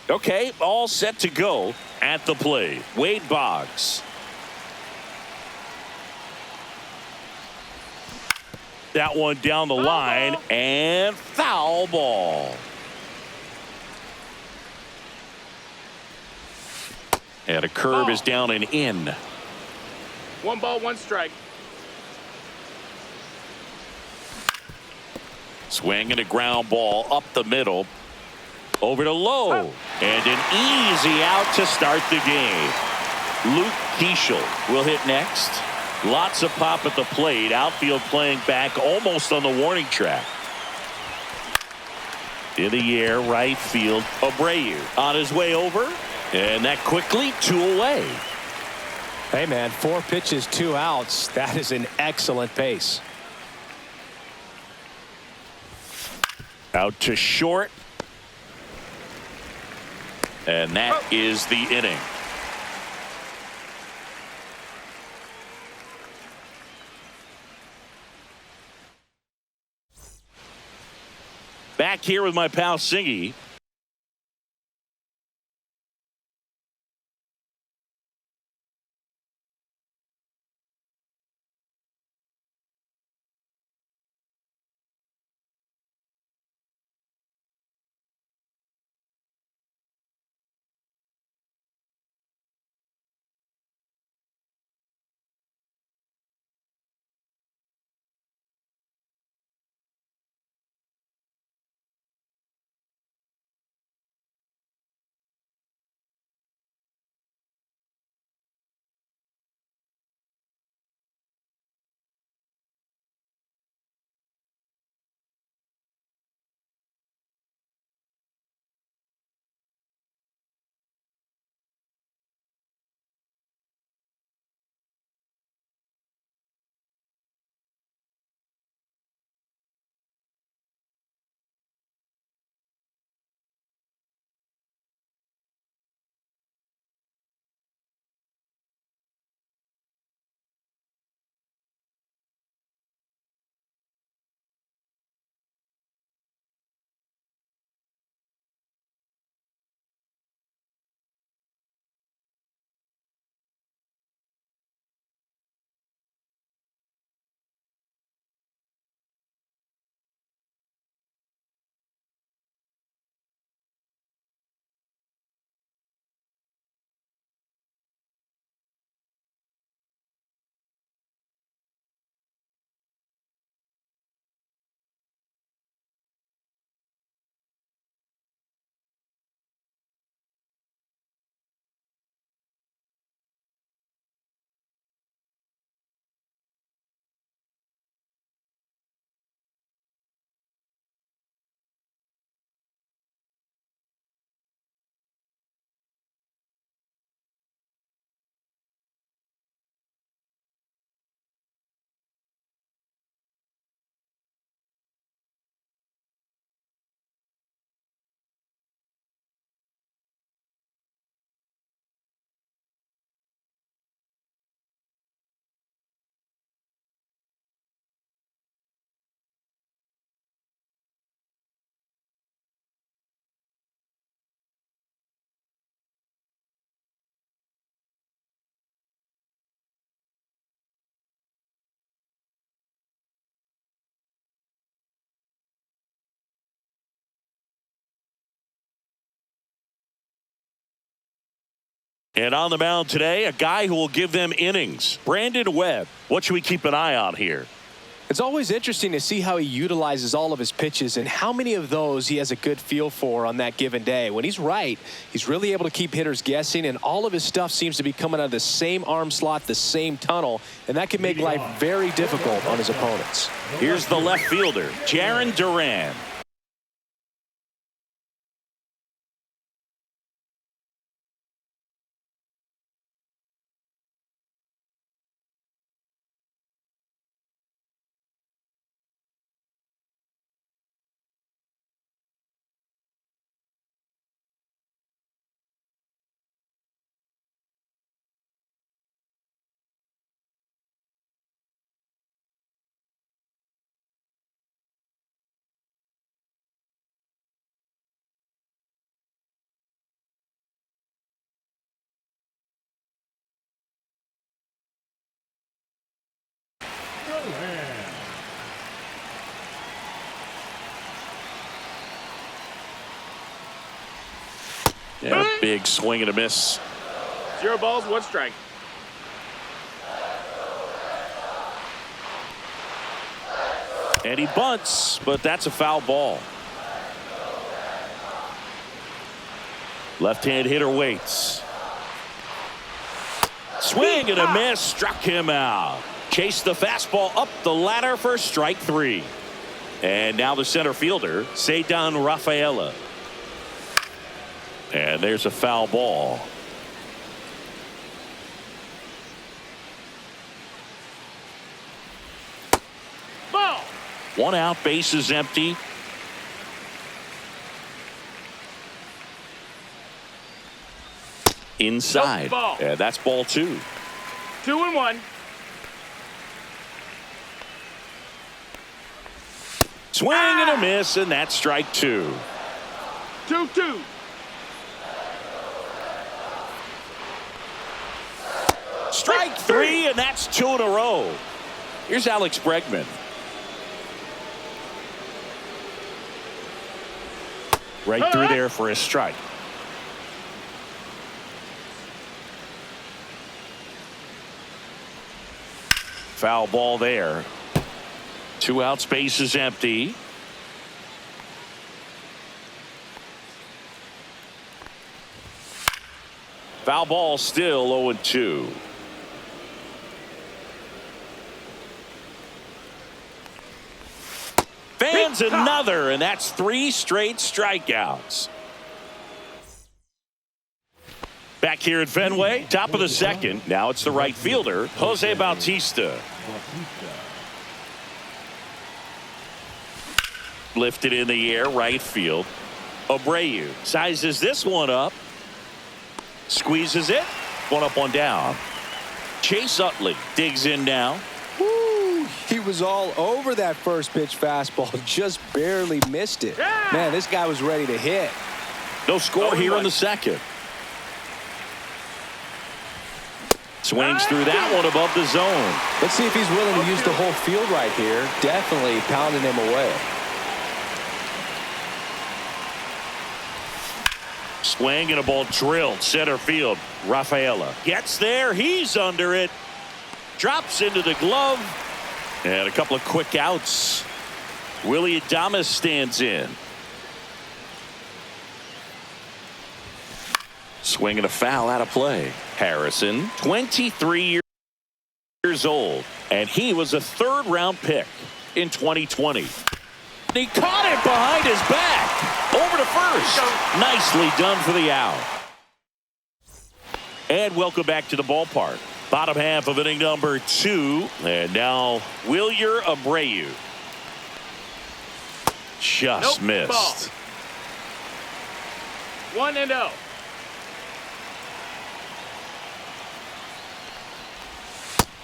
Okay, all set to go at the plate. Wade Boggs. That one down the line and foul ball. And a curve is down and in. 1 ball, 1 strike. Swing and a ground ball up the middle. Over to Lowe. And an easy out to start the game. Luke Keeschel will hit next. Lots of pop at the plate. Outfield playing back almost on the warning track. In the air, right field. Abreu on his way over. And that quickly 2 away. Hey, man, 4 pitches, 2 outs. That is an excellent pace. Out to short. And that is the inning. Back here with my pal Singy. And on the mound today, a guy who will give them innings. Brandon Webb. What should we keep an eye on here? It's always interesting to see how he utilizes all of his pitches and how many of those he has a good feel for on that given day. When he's right, he's really able to keep hitters guessing, and all of his stuff seems to be coming out of the same arm slot, the same tunnel, and that can make life very difficult on his opponents. Here's the left fielder, Jarren Duran. Yeah, big swing and a miss. 0 balls, 1 strike. And he bunts, but that's a foul ball. Left-hand hitter waits. Swing and a miss, struck him out. Chased the fastball up the ladder for strike 3. And now the center fielder, Ceddanne Rafaela. And there's a foul ball. Ball. 1 out, bases empty. Inside. Nope, ball. And that's ball 2. 2-1. Swing and a miss, and that's strike 2. 2-2. Strike 3, and that's 2 in a row. Here's Alex Bregman. Right through there for a strike. Foul ball there. 2 outs, bases empty. Foul ball, still 0-2. Fans another, and that's 3 straight strikeouts. Back here at Fenway, top of the second. Now it's the right fielder, Jose Bautista. Lifted in the air, right field. Abreu sizes this one up. Squeezes it. 1 up, 1 down. Chase Utley digs in now. Woo, he was all over that first pitch fastball. Just barely missed it. Yeah. Man, this guy was ready to hit. No score here in the second. Swings through that one above the zone. Let's see if he's willing to use the whole field right here. Definitely pounding him away. Swing and a ball drilled center field. Rafaela gets there. He's under it. Drops into the glove. And a couple of quick outs. Willie Adames stands in. Swing and a foul out of play. Harrison, 23 years old, and he was a 3rd-round pick in 2020. He caught it behind his back. Over to first. Nicely done for the out. And welcome back to the ballpark. Bottom half of inning number 2. And now Wilyer Abreu. Just missed. 1-0.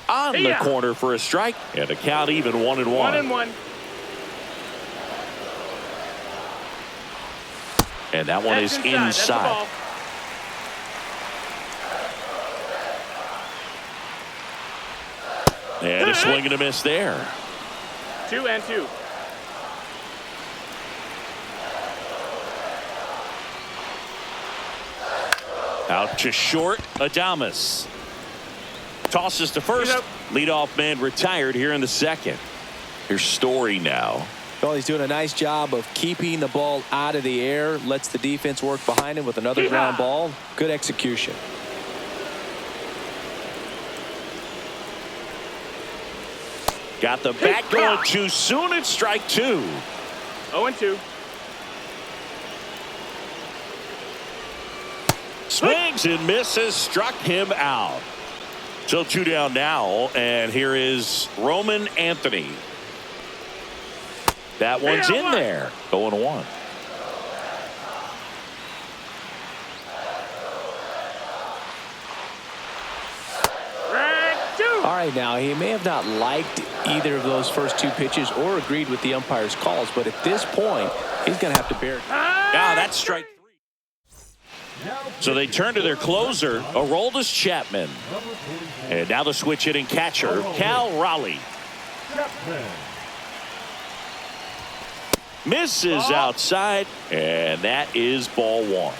On the corner for a strike, and a count even 1-1. 1-1. And that one is inside. And a swing and a miss there. 2-2. Out to short, Adames. Tosses to first. Leadoff man retired here in the second. Here's Story now. Well, he's doing a nice job of keeping the ball out of the air. Lets the defense work behind him with another ground ball. Good execution. Got the bat going too soon. It's strike 2. 0-2. Swings and misses. Struck him out. So 2 down now, and here is Roman Anthony. That one's in there. 0-1. All right, now he may have not liked either of those first 2 pitches or agreed with the umpire's calls, but at this point, he's going to have to bear it. That's strike 3. So they turn to their closer, Aroldis Chapman. And now the switch hitting catcher, Cal Raleigh. Misses outside, and that is ball one.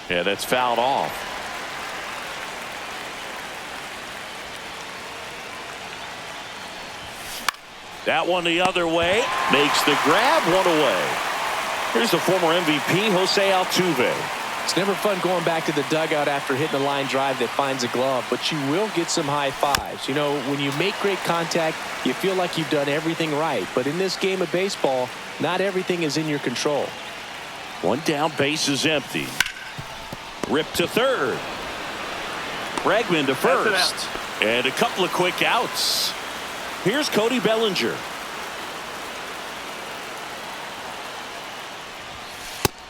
And that's fouled off. That one the other way. Makes the grab, one away. Here's the former MVP, Jose Altuve. It's never fun going back to the dugout after hitting a line drive that finds a glove, but you will get some high fives. You know, when you make great contact, you feel like you've done everything right. But in this game of baseball, not everything is in your control. One down, base is empty. Ripped to third. Bregman to first. And a couple of quick outs. Here's Cody Bellinger.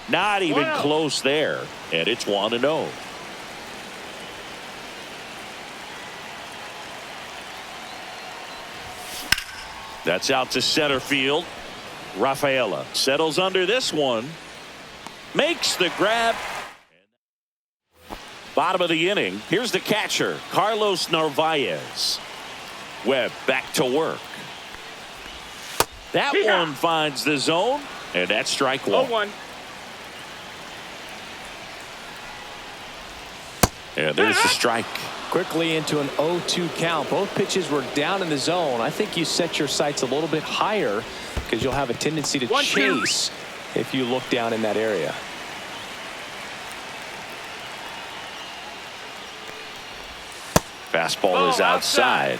Not even close there. And it's 1-0. That's out to center field. Rafaela settles under this one. Makes the grab. Bottom of the inning. Here's the catcher, Carlos Narvaez. Webb back to work. That one finds the zone, and that's strike one. 0-1. And there's the strike. Quickly into an 0-2 count. Both pitches were down in the zone. I think you set your sights a little bit higher because you'll have a tendency to chase if you look down in that area. Fastball is outside.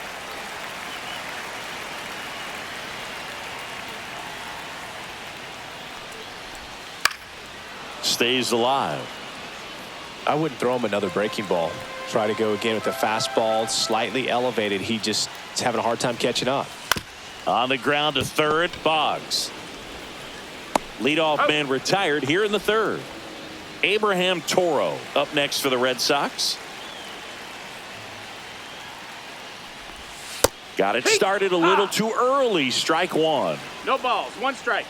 Stays alive. I wouldn't throw him another breaking ball. Try to go again with the fastball, slightly elevated. He just is having a hard time catching up. On the ground to third, Boggs. Leadoff man retired here in the third. Abraham Toro up next for the Red Sox. Got it started a little too early. Strike one. No balls. One strike.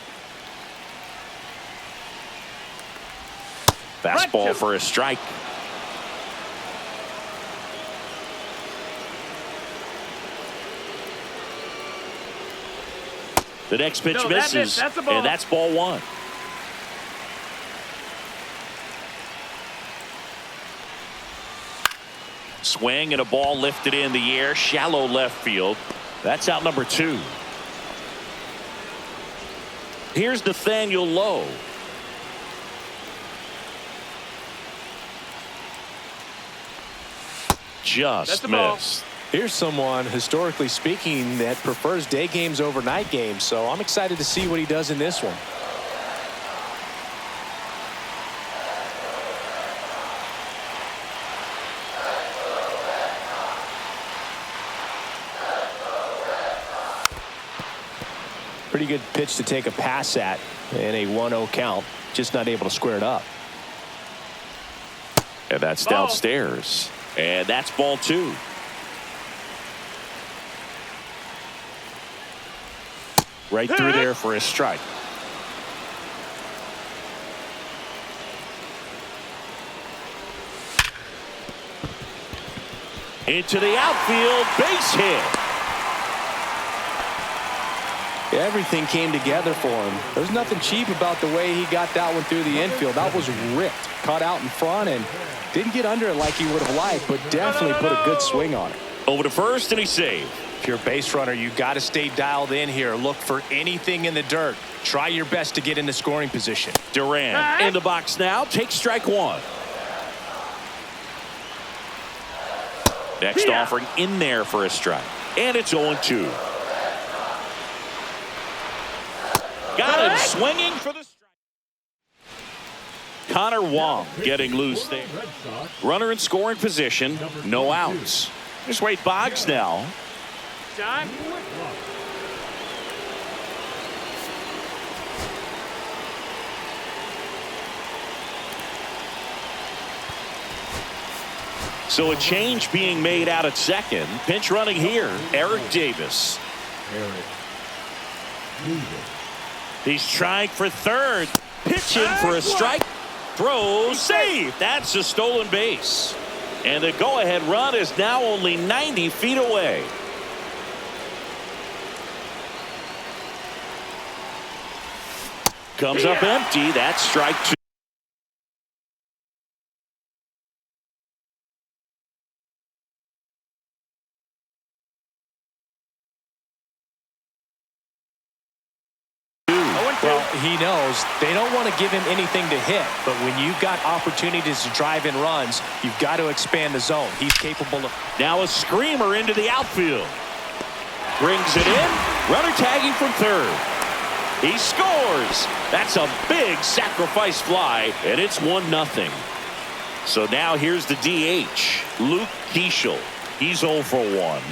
Fastball for a strike. The next pitch misses, that's a ball. and that's ball one. Swing and a ball lifted in the air, shallow left field. That's out number two. Here's Nathaniel Lowe. Just missed. Here's someone, historically speaking, that prefers day games over night games. So I'm excited to see what he does in this one. Pretty good pitch to take a pass at in a 1-0 count. Just not able to square it up. And that's downstairs. And that's ball two. Right through there for a strike. Into the outfield, base hit. Everything came together for him. There's nothing cheap about the way he got that one through the infield. That was ripped, caught out in front, and didn't get under it like he would have liked, but definitely put a good swing on it. Over to first, and he saved. If you're a base runner, you got to stay dialed in here. Look for anything in the dirt. Try your best to get into scoring position. Duran in the box now. Takes strike one. Next offering in there for a strike. And it's 0-2. Got him swinging for the strike. Connor Wong getting loose there. Runner in scoring position. No outs. Just Wade Boggs now. John. So a change being made out at second. Pinch running here, Eric Davis. He's trying for third. Pitching for a strike. Throw, save. That's a stolen base. And the go-ahead run is now only 90 feet away. Comes up empty. That's strike two. Well, he knows they don't want to give him anything to hit, but when you've got opportunities to drive in runs, you've got to expand the zone. He's capable of. Now a screamer into the outfield. Brings it in. Runner tagging from third. He scores. That's a big sacrifice fly, and it's 1-0. So now here's the DH, Luke Keeschel. He's 0 for 1.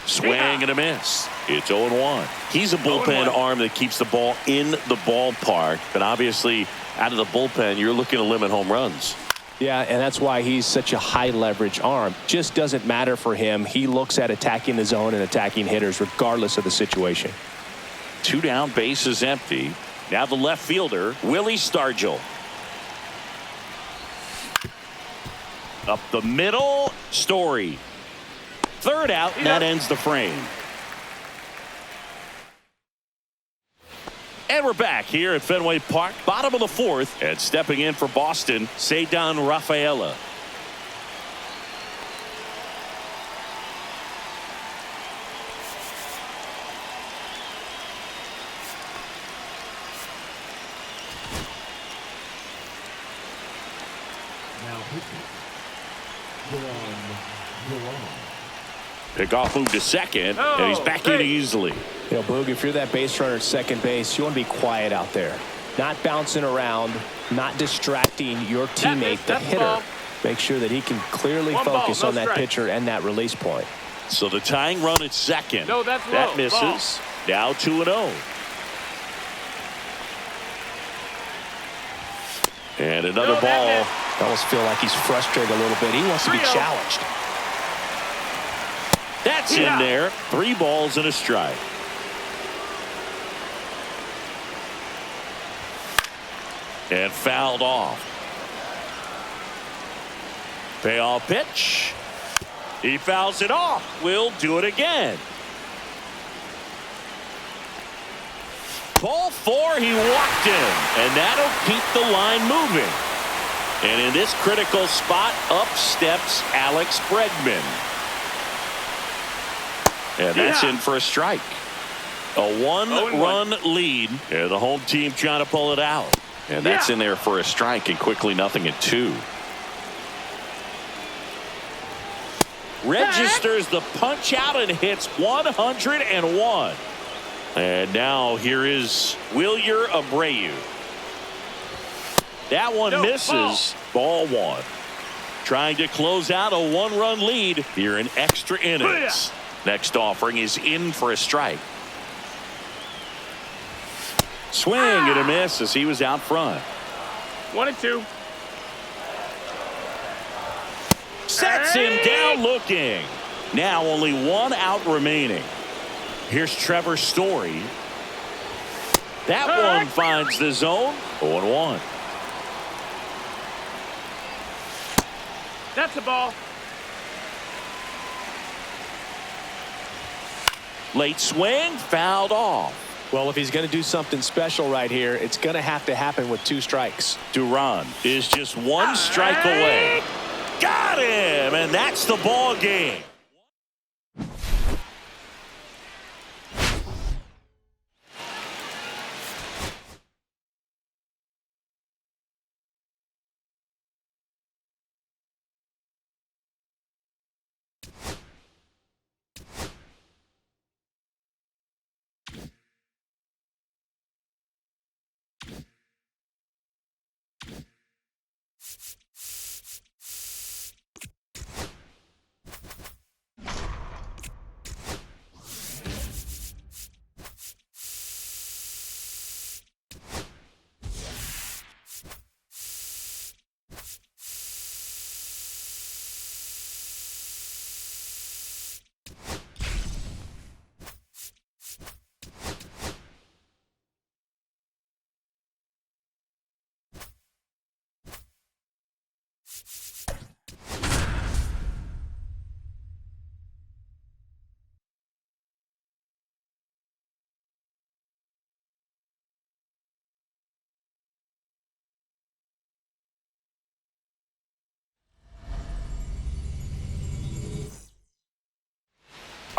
Swing and a miss. It's 0-1. He's a bullpen arm that keeps the ball in the ballpark, but obviously out of the bullpen, you're looking to limit home runs. Yeah, and that's why he's such a high leverage arm. Just doesn't matter for him. He looks at attacking the zone and attacking hitters regardless of the situation. 2 down, bases empty. Now the left fielder, Willie Stargell. Up the middle, Story. Third out, and that ends the frame. And we're back here at Fenway Park, bottom of the 4th, and stepping in for Boston, Ceddanne Rafaela. Pickoff moved to second, and he's back in easily. You know, Boog, if you're that base runner at second base, you want to be quiet out there. Not bouncing around, not distracting your teammate, the hitter. Make sure that he can clearly focus on that pitcher and that release point. So the tying run at second. No, that's low. That misses. Now 2-0. And another ball. I almost feel like he's frustrated a little bit. He wants to be challenged. That's in there. 3 balls and a strike. And fouled off. Payoff pitch. He fouls it off. We'll do it again. Ball 4, he walked in, and that'll keep the line moving. And in this critical spot, up steps Alex Bregman. And that's in for a strike. A 1-run lead, and the home team trying to pull it out. And that's in there for a strike, and quickly 0-2. Registers the punch out and hits 101. And now here is Wilyer Abreu. That one misses. Ball 1. Trying to close out a 1-run lead here in extra innings. Next offering is in for a strike. Swing and a miss as he was out front. 1-2. Sets him down looking. Now only 1 out remaining. Here's Trevor Story. That one finds the zone. 0-1. That's the ball. Late swing, fouled off. Well, if he's going to do something special right here, it's going to have to happen with 2 strikes. Duran is just 1 strike away. Got him, and that's the ball game.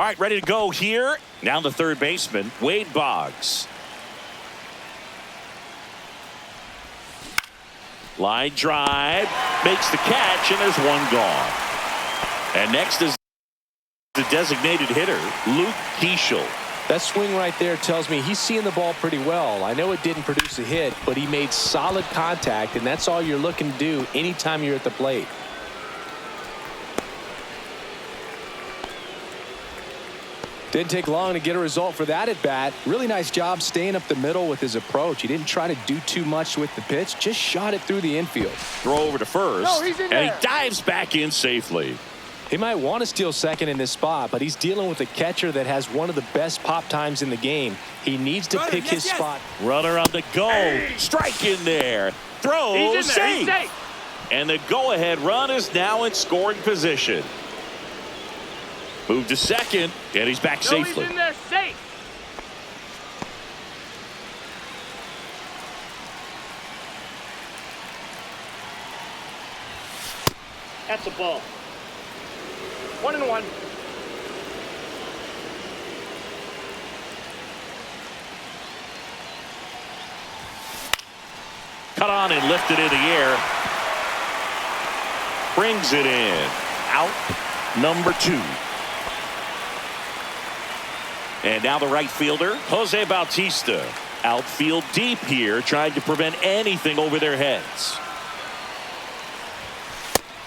All right, ready to go here. Now the third baseman, Wade Boggs. Line drive, makes the catch, and there's one gone. And next is the designated hitter, Luke Keeschel. That swing right there tells me he's seeing the ball pretty well. I know it didn't produce a hit, but he made solid contact, and that's all you're looking to do anytime you're at the plate. Didn't take long to get a result for that at bat. Really nice job staying up the middle with his approach. He didn't try to do too much with the pitch, just shot it through the infield. Throw over to first, No, he's in and there. he dives back in safely. He might want to steal second in this spot, but he's dealing with a catcher that has one of the best pop times in the game. He needs to pick his spot. Runner on the go. Strike in there. Throw He's in there. safe. He's safe. And the go-ahead run is now in scoring position. Move to second, and he's back No, safely. he's in there safe. That's a ball. 1-1. Cut on and lifted in the air. Brings it in. Out number 2. And now the right fielder, Jose Bautista. Outfield deep here, trying to prevent anything over their heads.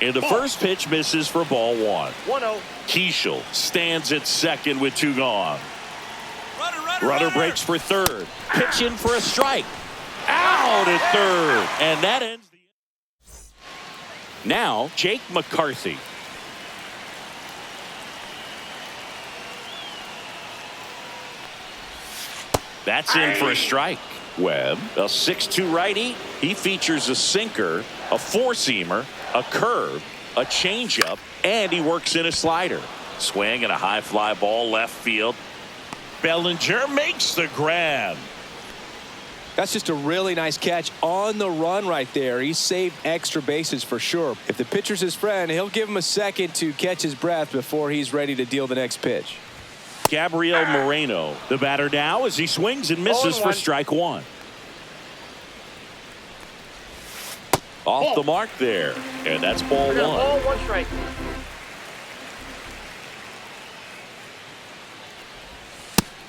And the first pitch misses for ball 1. 1-0. Keeschel stands at second with 2 gone. Runner breaks for third. Pitch in for a strike. Out at third. And that ends the inning. Now, Jake McCarthy. That's in for a strike. Webb, a 6'2 righty. He features a sinker, a four-seamer, a curve, a changeup, and he works in a slider. Swing and a high fly ball left field. Bellinger makes the grab. That's just a really nice catch on the run right there. He saved extra bases for sure. If the pitcher's his friend, he'll give him a second to catch his breath before he's ready to deal the next pitch. Gabriel Moreno, the batter now as he swings and misses for strike 1. Off the mark there, and that's ball 1. Ball, 1 strike.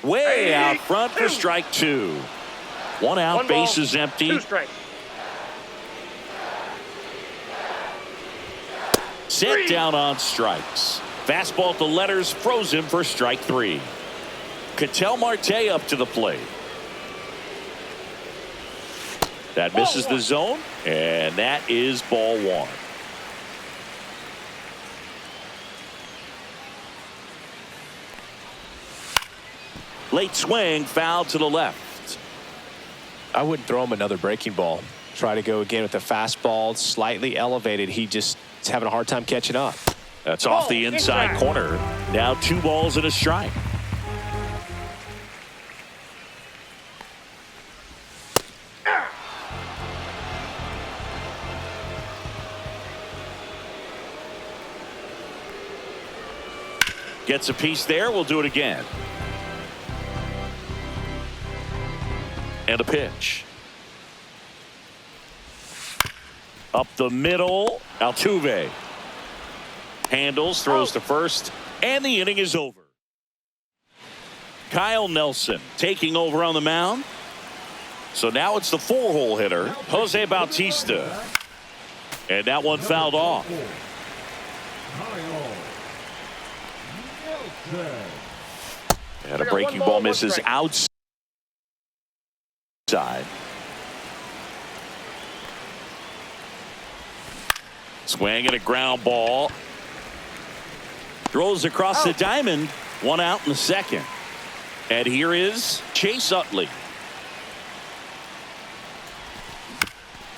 Way out front for strike 2. 1 out, 1 ball, bases empty. 2 strikes. Set down on strikes. Fastball to letters, froze him for strike 3. Ketel Marte up to the plate. That misses the zone, and that is ball 1. Late swing, foul to the left. I wouldn't throw him another breaking ball. Try to go again with the fastball, slightly elevated. He just is having a hard time catching up. That's off the inside corner. Now 2 balls and a strike. Gets a piece there. We'll do it again. And a pitch. Up the middle. Altuve. Handles, throws to first, and the inning is over. Kyle Nelson taking over on the mound. So now it's the 4-hole hitter, Jose Bautista. And that one fouled off. And a breaking ball misses outside. Swing and a ground ball. Throws across the diamond. 1 out in the second. And here is Chase Utley.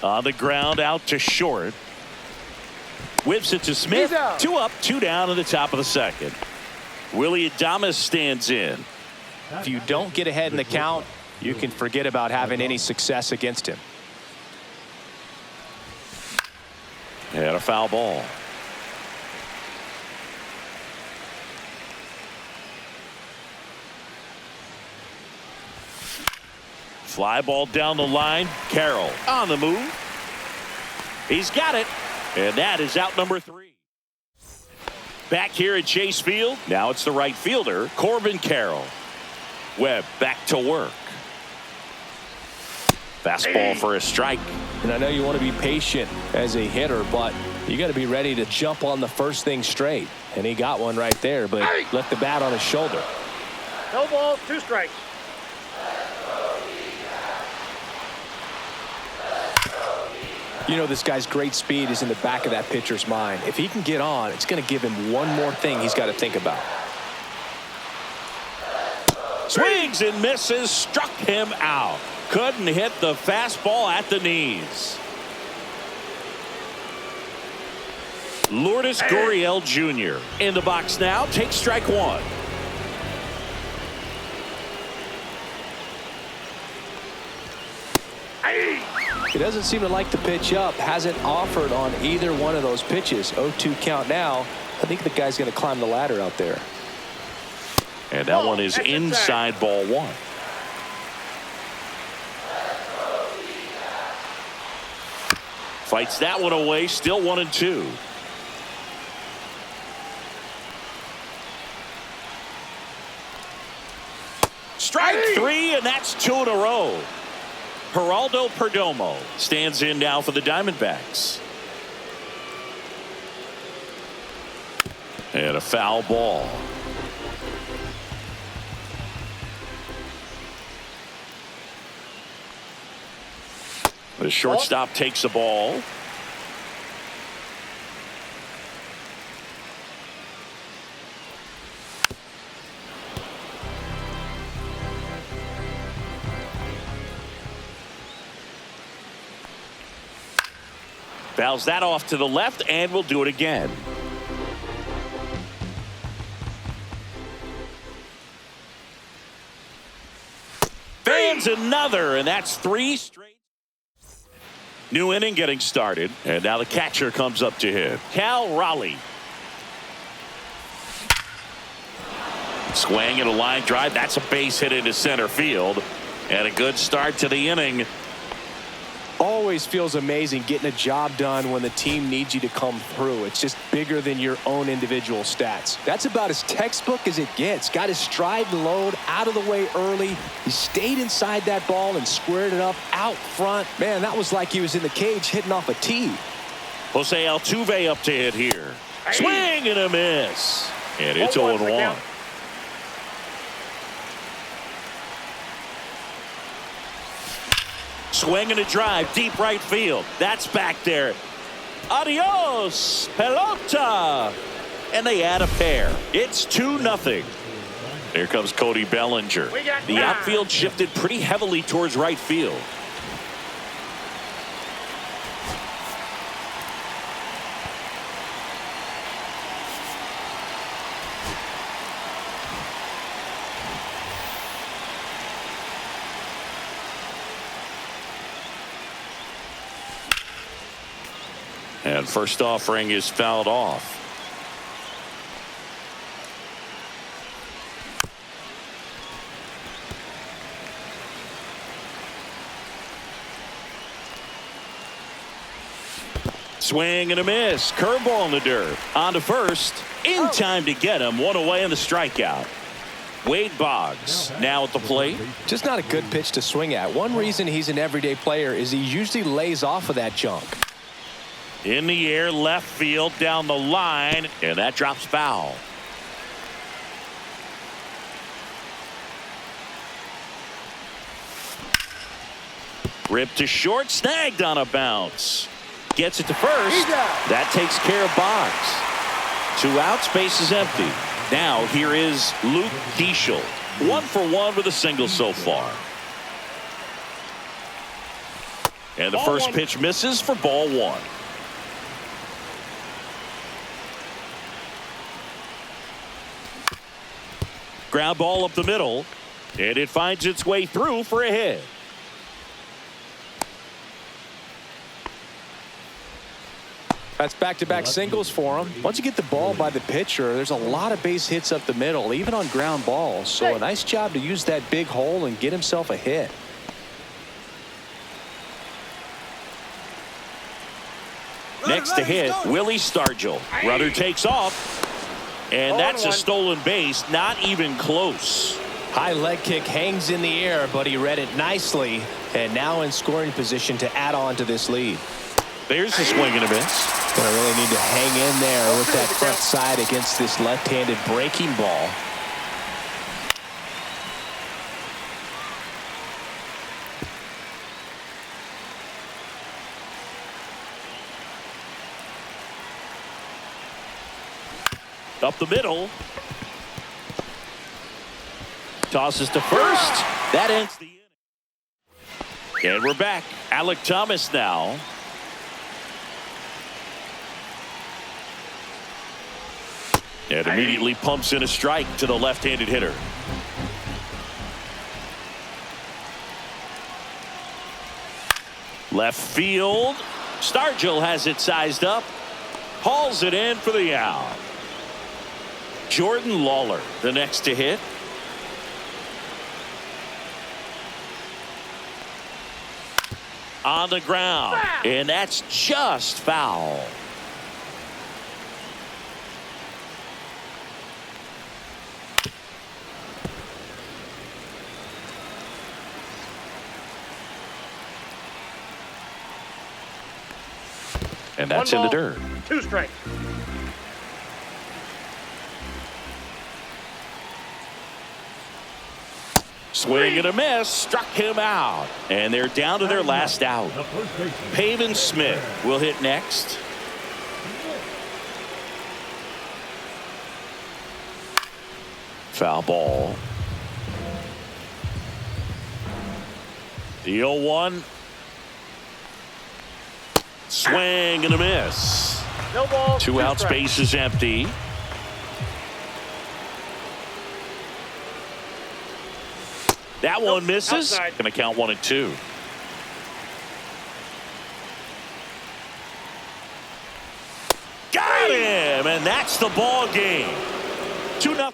On the ground out to short. Whips it to Smith. 2 up, 2 down in the top of the second. Willie Adames stands in. If you don't get ahead in the count, you can forget about having any success against him. And a foul ball. Fly ball down the line. Carroll on the move. He's got it. And that is out number 3. Back here at Chase Field. Now it's the right fielder, Corbin Carroll. Webb back to work. Fastball for a strike. And I know you want to be patient as a hitter, but you got to be ready to jump on the first thing straight. And he got one right there, but left the bat on his shoulder. No ball, 2 strikes. You know, this guy's great speed is in the back of that pitcher's mind. If he can get on, it's going to give him one more thing he's got to think about. Swings and misses, struck him out. Couldn't hit the fastball at the knees. Lourdes Gurriel Jr. in the box now. Takes strike 1. He doesn't seem to like the pitch up. Hasn't offered on either one of those pitches. 0-2 count now. I think the guy's going to climb the ladder out there. And that one is inside ball 1. Fights that one away. Still 1-2. Strike 3, and that's 2 in a row. Geraldo Perdomo stands in now for the Diamondbacks. And a foul ball. The shortstop takes the ball. Fouls that off to the left, and we'll do it again. Fans another, and that's 3 straight. New inning getting started, and now the catcher comes up to hit. Cal Raleigh. Swing and a line drive. That's a base hit into center field, and a good start to the inning. Always feels amazing getting a job done when the team needs you to come through. It's just bigger than your own individual stats. That's about as textbook as it gets. Got his stride and load out of the way early. He stayed inside that ball and squared it up out front. Man, that was like he was in the cage hitting off a tee. Jose Altuve up to hit here. Swing and a miss. And it's 0-1. Swing and a drive, deep right field. That's back there. Adios, pelota. And they add a pair. It's 2-0. Here comes Cody Bellinger. The outfield shifted pretty heavily towards right field. And first offering is fouled off. Swing and a miss. Curveball in the dirt. On to first. In time to get him. One away in the strikeout. Wade Boggs now at the plate. Just not a good pitch to swing at. One reason he's an everyday player is he usually lays off of that junk. In the air, left field, down the line, and that drops foul. Ripped to short, snagged on a bounce. Gets it to first. That takes care of Boggs. 2 outs, base is empty. Now here is Luke Keeschel. 1 for 1 with a single so far. And the first pitch misses for ball 1. Ground ball up the middle, and it finds its way through for a hit. That's back-to-back singles for him. Once you get the ball by the pitcher, there's a lot of base hits up the middle, even on ground balls. So a nice job to use that big hole and get himself a hit. Next to hit, Willie Stargell. Runner takes off. And that's a stolen base. Not even close. High leg kick hangs in the air, but he read it nicely. And now in scoring position to add on to this lead. There's a swing and a miss. Gonna really need to hang in there with that front side against this left-handed breaking ball. Up the middle. Tosses to first. That ends the inning. And we're back. Alec Thomas now. And immediately pumps in a strike to the left-handed hitter. Left field. Stargell has it sized up. Hauls it in for the out. Jordan Lawler, the next to hit. On the ground. And that's just foul. And that's in the dirt. 2 strikes. Swing and a miss. Struck him out. And they're down to their last out. Pavin Smith will hit next. Foul ball. The 0-1. Swing and a miss. No ball. 2 out, space is empty. That one misses. Outside. Going to count 1 and 2. Got him, and that's the ball game. 2-0.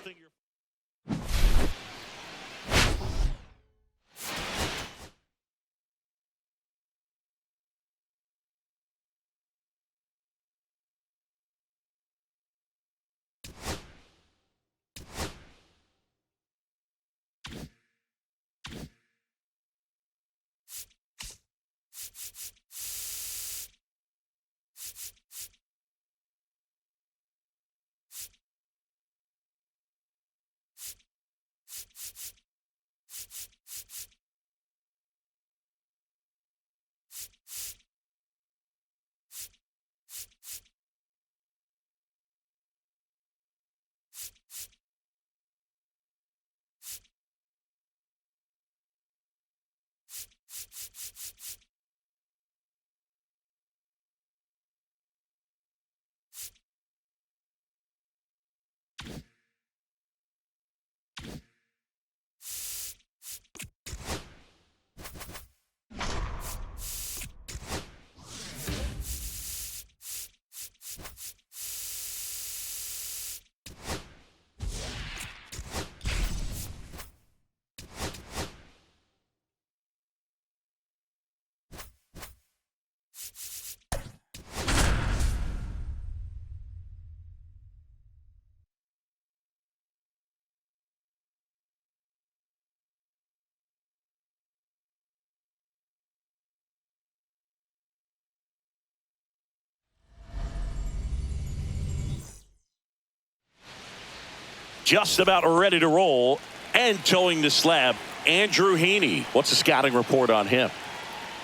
Just about ready to roll and towing the slab, Andrew Heaney. What's the scouting report on him?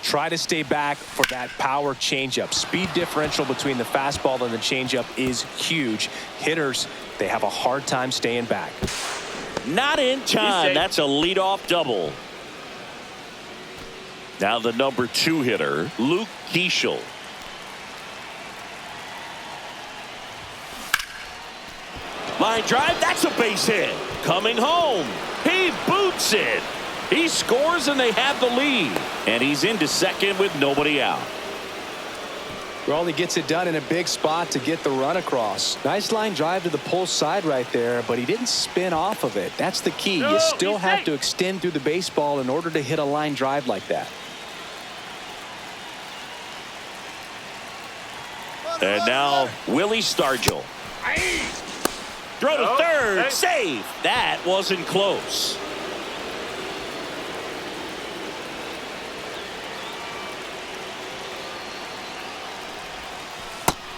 Try to stay back for that power changeup. Speed differential between the fastball and the changeup is huge. Hitters, they have a hard time staying back. Not in time. That's a leadoff double. Now the number 2 hitter, Luke Keeschel. Line drive, that's a base hit. Coming home, he boots it. He scores and they have the lead. And he's into second with nobody out. Well, he gets it done in a big spot to get the run across. Nice line drive to the pull side right there, but he didn't spin off of it. That's the key. You still have to extend through the baseball in order to hit a line drive like that. And now Willie Stargell. Throw to third. Save. That wasn't close.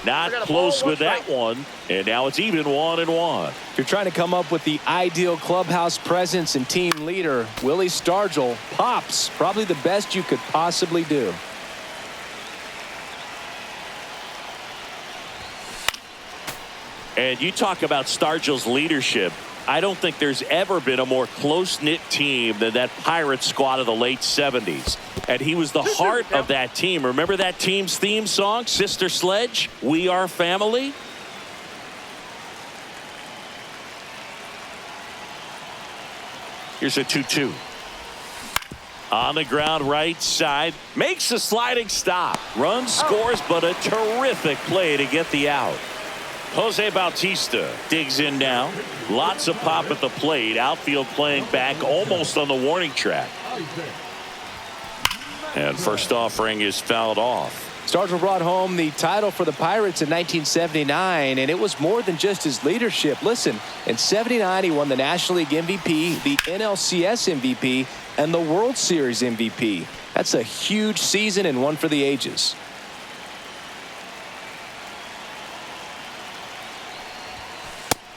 Not close with that one. And now it's even 1-1. If you're trying to come up with the ideal clubhouse presence and team leader, Willie Stargell pops. Probably the best you could possibly do. And you talk about Stargell's leadership. I don't think there's ever been a more close-knit team than that Pirates squad of the late 70s. And he was the heart of that team. Remember that team's theme song, Sister Sledge? We Are Family? Here's a 2-2. On the ground right side. Makes a sliding stop. Run scores, but a terrific play to get the out. Jose Bautista digs in now. Lots of pop at the plate. Outfield playing back almost on the warning track. And first offering is fouled off. Stargell brought home the title for the Pirates in 1979, and it was more than just his leadership. Listen, in '79, he won the National League MVP, the NLCS MVP, and the World Series MVP. That's a huge season and one for the ages.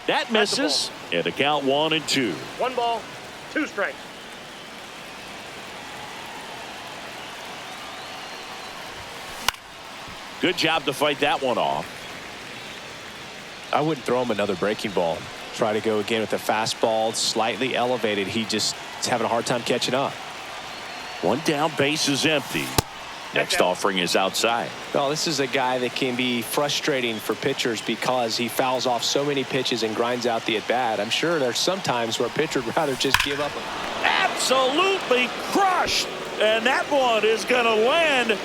That misses, and the count 1-2. 1 ball, 2 strikes. Good job to fight that one off. I wouldn't throw him another breaking ball. Try to go again with the fastball, slightly elevated. He just is having a hard time catching up. One down, base is empty. Next offering is outside. Well, this is a guy that can be frustrating for pitchers because he fouls off so many pitches and grinds out the at-bat. I'm sure there's some times where a pitcher would rather just give up. Absolutely crushed. And that one is going to land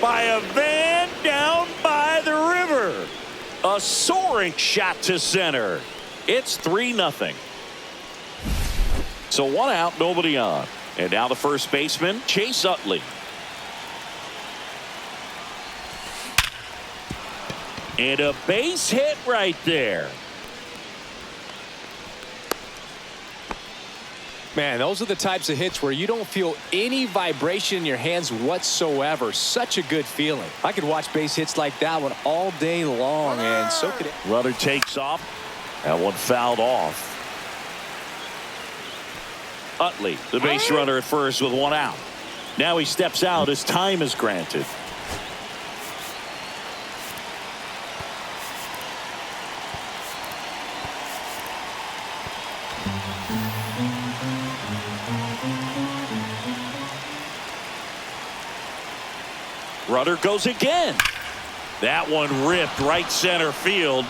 by a van down by the river. A soaring shot to center. It's 3-0. So 1 out, nobody on. And now the first baseman, Chase Utley. And a base hit right there. Man, those are the types of hits where you don't feel any vibration in your hands whatsoever. Such a good feeling. I could watch base hits like that one all day long, and so could it. Runner takes off. That one fouled off. Utley, the base runner at first with 1 out. Now he steps out as time is granted. Runner goes again. That one ripped right center field.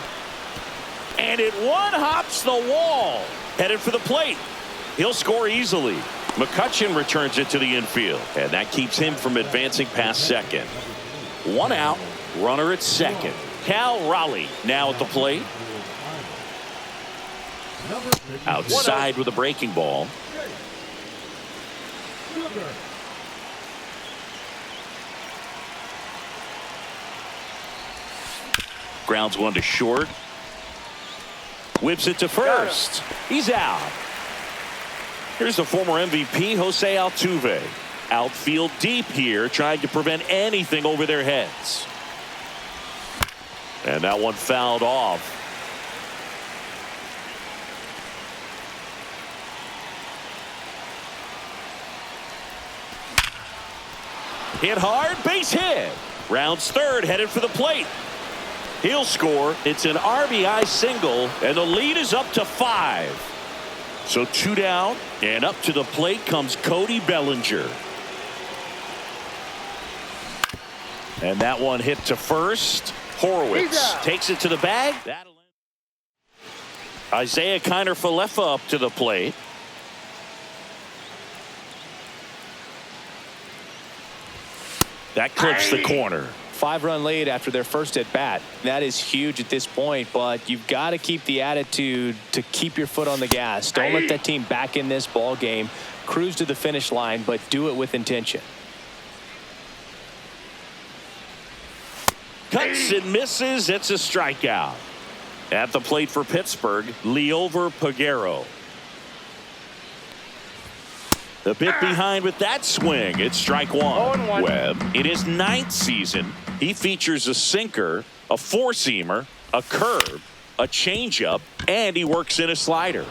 And it one-hops the wall. Headed for the plate. He'll score easily. McCutchen returns it to the infield. And that keeps him from advancing past second. 1 out. Runner at second. Cal Raleigh now at the plate. Outside with a breaking ball. Grounds one to short. Whips it to first. He's out. Here's the former MVP, Jose Altuve. Outfield deep here, trying to prevent anything over their heads. And that one fouled off. Hit hard, base hit. Rounds third, headed for the plate. He'll score. It's an RBI single, and the lead is up to 5. So 2 down, and up to the plate comes Cody Bellinger. And that one hit to first. Horowitz takes it to the bag. That'll end. Isaiah Kiner-Falefa up to the plate. That clips the corner. 5-run lead after their first at bat. That is huge at this point, but you've got to keep the attitude to keep your foot on the gas. Don't let that team back in this ball game. Cruise to the finish line, but do it with intention. Cuts and misses. It's a strikeout. At the plate for Pittsburgh, Liover Peguero. The bit behind with that swing. It's strike one. 0-1. Webb, in his 9th season, he features a sinker, a four-seamer, a curve, a changeup, and he works in a slider.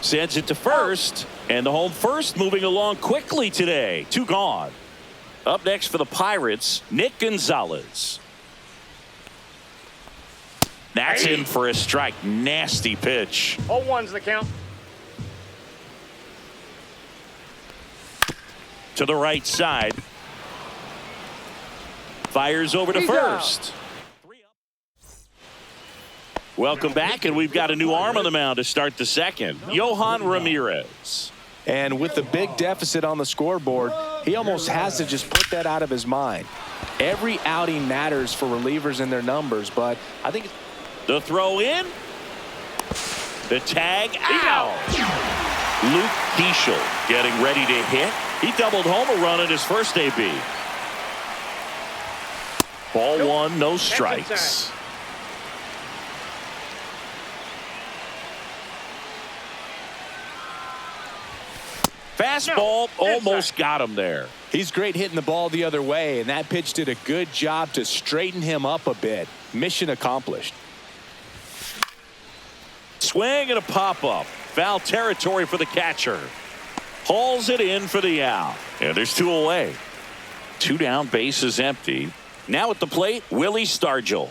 Sends it to first, and the home first moving along quickly today. 2 gone. Up next for the Pirates, Nick Gonzalez. That's in for a strike. Nasty pitch. 0-1's the count. To the right side. Fires over to first. Welcome back, and we've got a new arm on the mound to start the second. Yohan Ramirez. And with the big deficit on the scoreboard, he almost has to just put that out of his mind. Every outing matters for relievers and their numbers, but I think the throw in. The tag out. Luke Keeschel getting ready to hit. He doubled home a run at his first AB. Ball one, no strikes. Fastball almost got him there. He's great hitting the ball the other way, and that pitch did a good job to straighten him up a bit. Mission accomplished. Swing and a pop-up. Foul territory for the catcher. Hauls it in for the out. And there's 2 away. 2 down, bases empty. Now at the plate, Willie Stargell.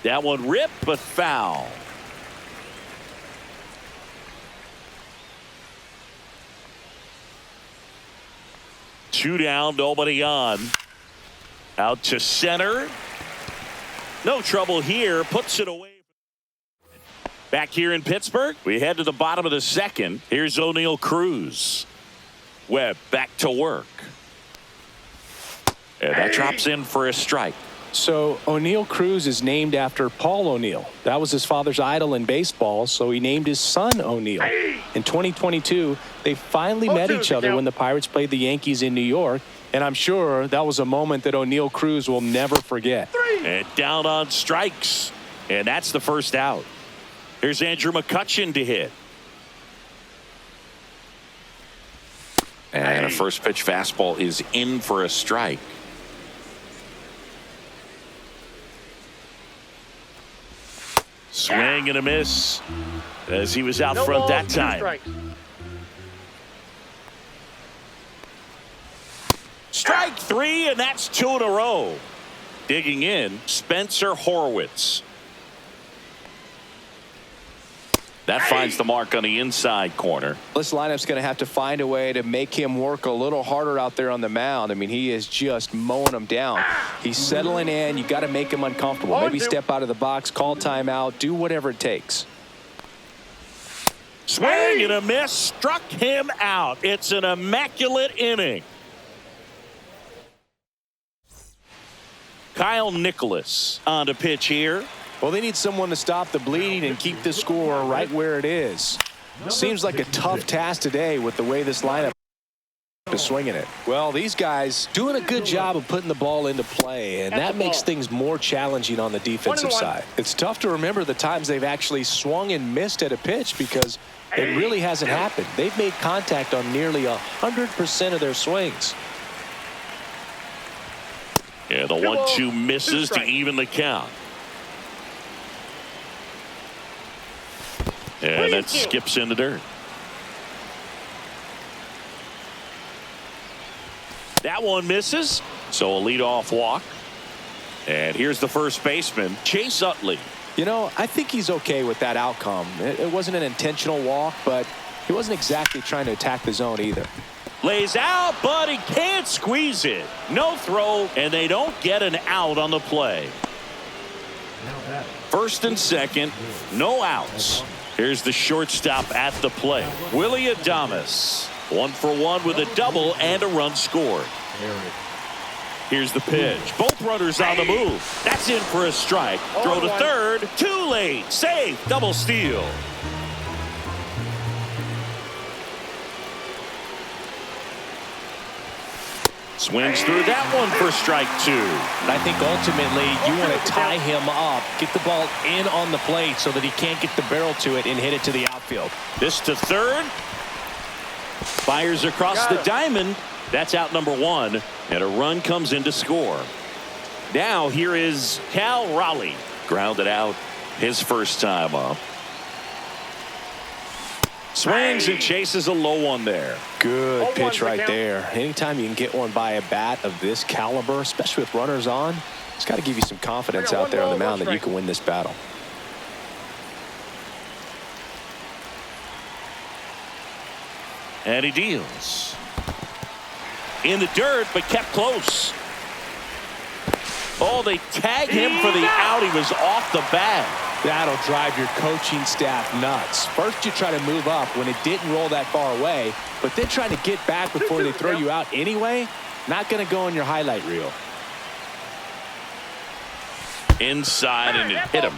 That one ripped, but foul. Two down, nobody on. Out to center. No trouble here. Puts it away. Back here in Pittsburgh, we head to the bottom of the second. Here's O'Neal Cruz. Webb back to work. And that drops in for a strike. So O'Neal Cruz is named after Paul O'Neill. That was his father's idol in baseball, so he named his son O'Neal. In 2022, they finally met each other when the Pirates played the Yankees in New York, and I'm sure that was a moment that O'Neal Cruz will never forget. And down on strikes, and that's the first out. Here's Andrew McCutchen to hit. And a first pitch fastball is in for a strike. Swing and a miss as he was out front that time. Strike 3, and that's 2 in a row. Digging in, Spencer Horwitz. That finds the mark on the inside corner. This lineup's going to have to find a way to make him work a little harder out there on the mound. I mean, he is just mowing them down. He's settling in. You got to make him uncomfortable. Maybe step out of the box, call timeout, do whatever it takes. Swing and a miss, struck him out. It's an immaculate inning. Kyle Nicholas on the pitch here. Well, they need someone to stop the bleeding and keep the score right where it is. Seems like a tough task today with the way this lineup is swinging it. Well, these guys doing a good job of putting the ball into play, and that makes things more challenging on the defensive side. It's tough to remember the times they've actually swung and missed at a pitch because it really hasn't happened. They've made contact on nearly 100% of their swings. Yeah, the 1-2 misses to even the count. And that skips in the dirt. That one misses. So a leadoff walk. And here's the first baseman, Chase Utley. You know, I think he's okay with that outcome. It wasn't an intentional walk, but he wasn't exactly trying to attack the zone either. Lays out, but he can't squeeze it. No throw, and they don't get an out on the play. First and second, no outs. Here's the shortstop at the plate, Willie Adames. 1 for 1 with a double and a run scored. Here's the pitch. Both runners on the move. That's in for a strike. Throw to third. Too late. Safe. Double steal. Swings through that one for strike 2. I think ultimately you want to tie him up, get the ball in on the plate so that he can't get the barrel to it and hit it to the outfield. This to third. Fires across the diamond. That's out number 1. And a run comes in to score. Now here is Cal Raleigh. Grounded out his first time up. Swings and chases a low one there. Good pitch right there. Anytime you can get one by a bat of this caliber, especially with runners on, it's got to give you some confidence out there on the mound that you can win this battle. And he deals. In the dirt, but kept close. Oh, they tag him for the out. He was off the bat. That'll drive your coaching staff nuts. First, you try to move up when it didn't roll that far away, but then trying to get back before they throw you out anyway, not going to go on your highlight reel. Inside, and it hit him.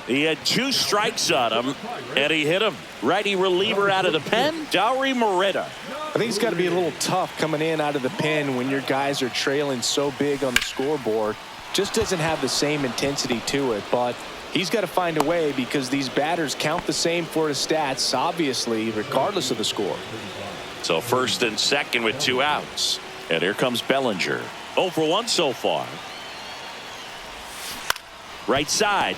He had 2 strikes on him, and he hit him. Righty reliever out of the pen, Dauri Moreta. I think it's got to be a little tough coming in out of the pen when your guys are trailing so big on the scoreboard. Just doesn't have the same intensity to it, but he's got to find a way because these batters count the same for his stats, obviously, regardless of the score. So first and second with 2 outs. And here comes Bellinger. 0 for 1 so far. Right side.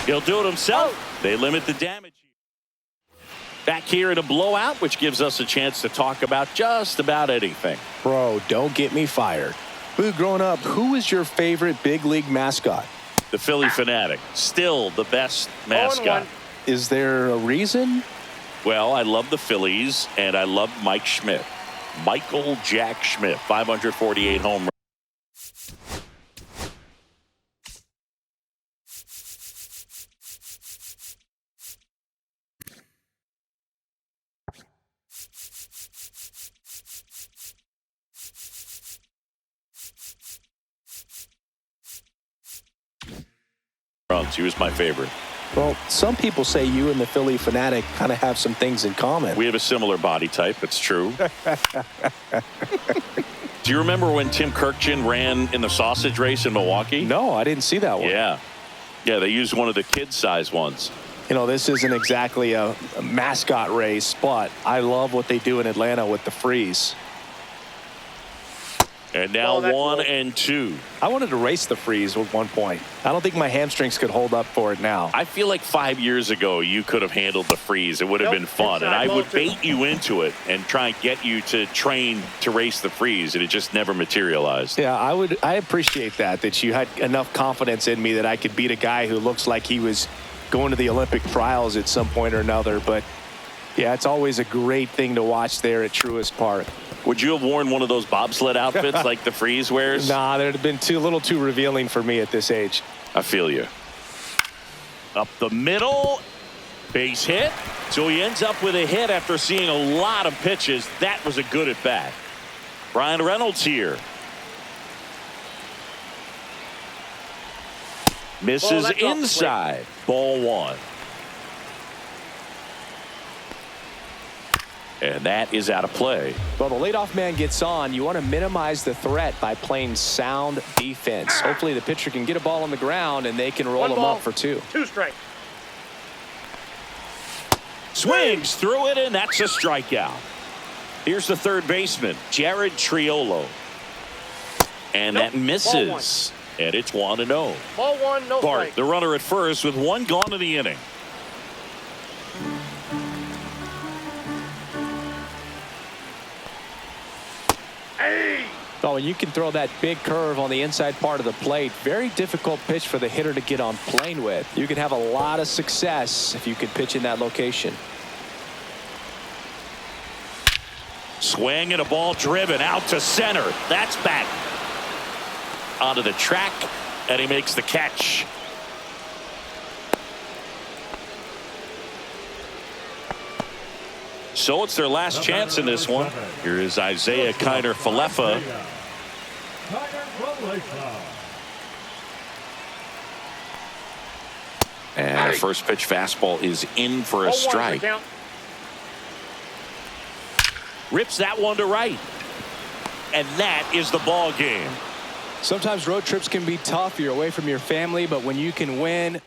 He'll do it himself. They limit the damage. Back here in a blowout, which gives us a chance to talk about just about anything. Bro, don't get me fired. Boo, growing up, who was your favorite big league mascot? The Philly Fanatic. Still the best mascot. Is there a reason? Well, I love the Phillies, and I love Mike Schmidt. Michael Jack Schmidt, 548 home runs. He was my favorite. Well, some people say you and the Philly Fanatic kind of have some things in common. We have a similar body type. It's true. Do you remember when Tim Kirkjian ran in the sausage race in Milwaukee? No, I didn't see that one. Yeah. Yeah, they used one of the kid-size ones. You know, this isn't exactly a mascot race, but I love what they do in Atlanta with the freeze. And now 1 and 2. I wanted to race the freeze at one point. I don't think my hamstrings could hold up for it now. I feel like 5 years ago you could have handled the freeze. It would have been fun. And I would bait you into it and try and get you to train to race the freeze. And it just never materialized. Yeah, I appreciate that you had enough confidence in me that I could beat a guy who looks like he was going to the Olympic trials at some point or another. But, yeah, it's always a great thing to watch there at Truist Park. Would you have worn one of those bobsled outfits like the freeze wears? Nah, they'd have been a little too revealing for me at this age. I feel you. Up the middle. Base hit. So he ends up with a hit after seeing a lot of pitches. That was a good at bat. Brian Reynolds here. Misses inside. Ball 1. And that is out of play. Well, the leadoff man gets on. You want to minimize the threat by playing sound defense. Hopefully the pitcher can get a ball on the ground and they can roll him up for 2. 2 strikes. Swings through it, and that's a strikeout. Here's the third baseman, Jared Triolo. And that misses. And it's 1-0. Ball 1, no Bart, strike. the runner at first with 1 gone in the inning. Oh, and you can throw that big curve on the inside part of the plate. Very difficult pitch for the hitter to get on plane with. You can have a lot of success if you can pitch in that location. Swing and a ball driven out to center. That's back onto the track, and he makes the catch. So it's their last chance in this one. Here is Isaiah Kiner Falefa. And a first pitch fastball is in for a strike. Rips that one to right. and that is the ball game. Sometimes road trips can be tough. You're away from your family, but when you can win.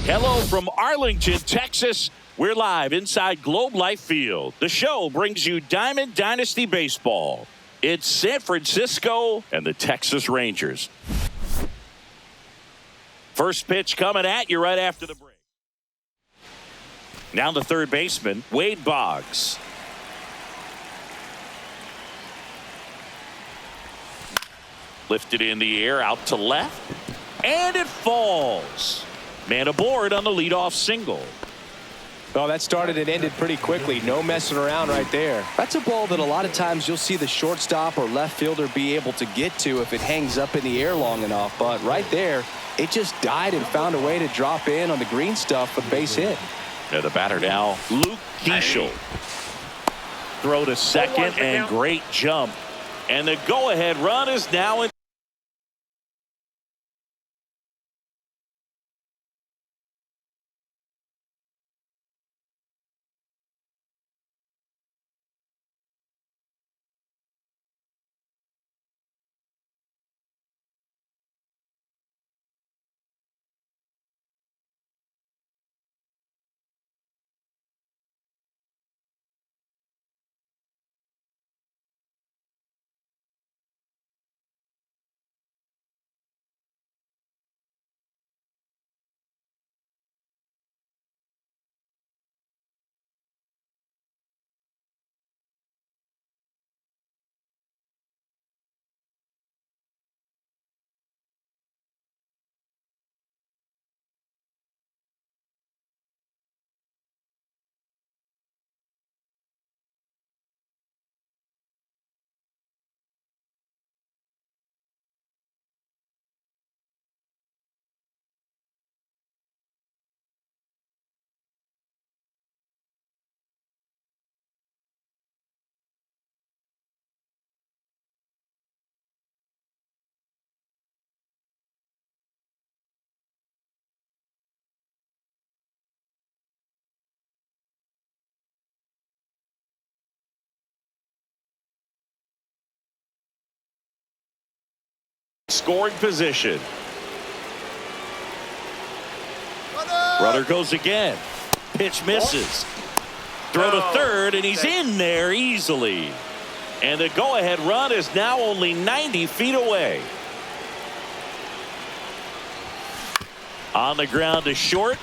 Hello from Arlington, Texas. We're live inside Globe Life Field. The show brings you Diamond Dynasty Baseball. It's San Francisco and the Texas Rangers. First pitch coming at you right after the break. Now the third baseman, Wade Boggs. Lifted in the air, out to left, and it falls. Man aboard on the leadoff single. Well, that started and ended pretty quickly. No messing around right there. That's a ball that a lot of times you'll see the shortstop or left fielder be able to get to if it hangs up in the air long enough. But right there, it just died and found a way to drop in on the green stuff with base hit. Yeah, the batter now, Luke Keeschel. Throw to second and great jump. And the go-ahead run is now in. Scoring position. Runner goes again. Pitch misses. Throw to third, and he's in there easily. And the go-ahead run is now only 90 feet away. On the ground to short.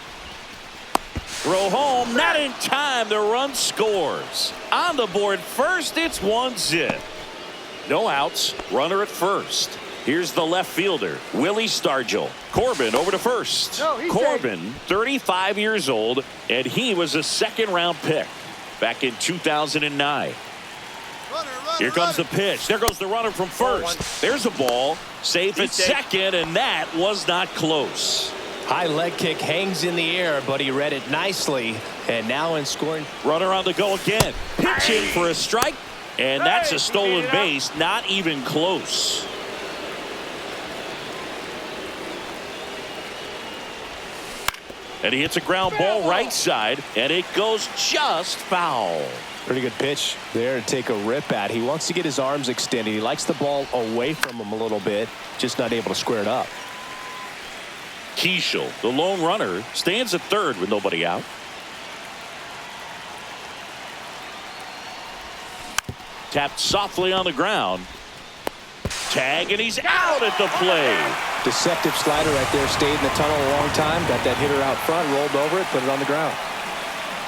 Throw home, not in time. The run scores. On the board first, it's 1-0. No outs, runner at first. Here's the left fielder, Willie Stargell. Corbin over to first. Corbin, 35 years old, and he was a second-round pick back in 2009. Here comes the pitch. There goes the runner from first. There's a ball. Safe at second, and that was not close. High leg kick hangs in the air, but he read it nicely. And now in scoring. Runner on the go again. Pitching for a strike. And that's a stolen base. Not even close. And he hits a ground ball right side. And it goes just foul. Pretty good pitch there to take a rip at. He wants to get his arms extended. He likes the ball away from him a little bit. Just not able to square it up. Keishel, the lone runner, stands at third with nobody out. Tapped softly on the ground. Tag, and he's out at the plate. Deceptive slider right there. Stayed in the tunnel a long time. Got that hitter out front, rolled over it, put it on the ground.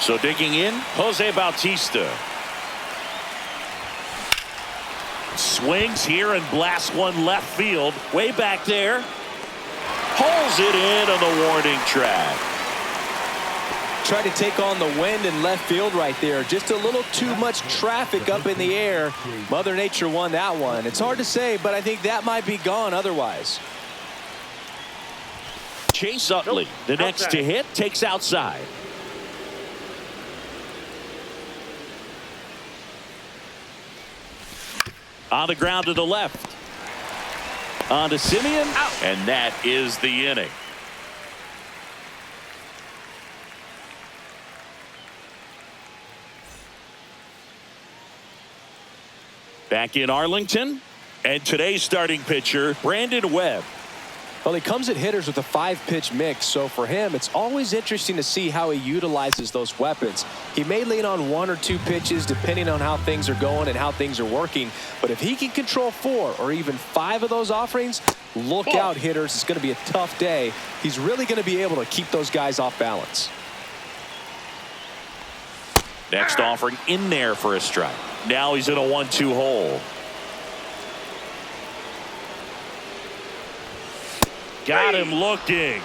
So digging in, Jose Bautista. Swings here and blasts one left field. Way back there. Pulls it in on the warning track. Tried to take on the wind in left field right there. Just a little too much traffic up in the air. Mother Nature won that one. It's hard to say, but I think that might be gone otherwise. Chase Utley, the next to hit, takes outside. On the ground to the left. On to Simeon, and that is the inning. Back in Arlington, and today's starting pitcher, Brandon Webb. Well, he comes at hitters with a 5-pitch mix, so for him, it's always interesting to see how he utilizes those weapons. He may lean on 1 or 2 pitches depending on how things are going and how things are working, but if he can control 4 or even 5 of those offerings, look out, hitters. It's going to be a tough day. He's really going to be able to keep those guys off balance. Next offering in there for a strike. Now he's in a 1-2 hole. Got him looking.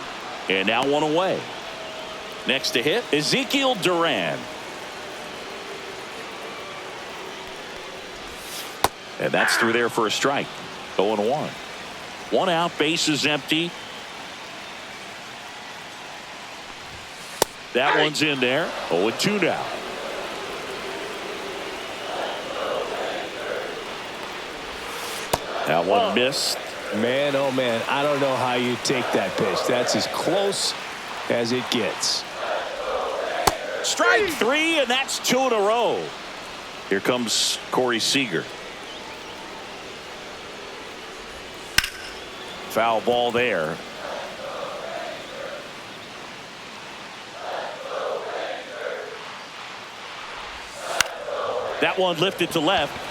And now one away. Next to hit, Ezekiel Duran. And that's through there for a strike. 0-1. 1 out, base is empty. That one's in there. 0-2 now. That one missed. Man, oh man, I don't know how you take that pitch. That's as close as it gets. Strike 3, and that's 2 in a row. Here comes Corey Seager. Foul ball there. That one lifted to left.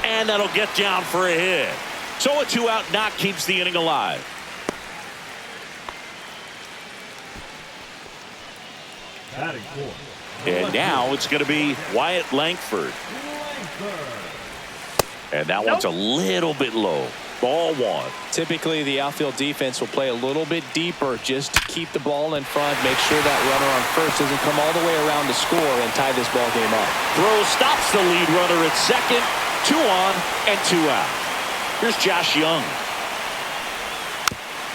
And that'll get down for a hit. So a 2-out knock keeps the inning alive. And now it's going to be Wyatt Langford. And that one's a little bit low. Ball 1. Typically, the outfield defense will play a little bit deeper just to keep the ball in front, make sure that runner on first doesn't come all the way around to score and tie this ball game up. Throw stops the lead runner at second. 2 on and 2 out. Here's Josh Young.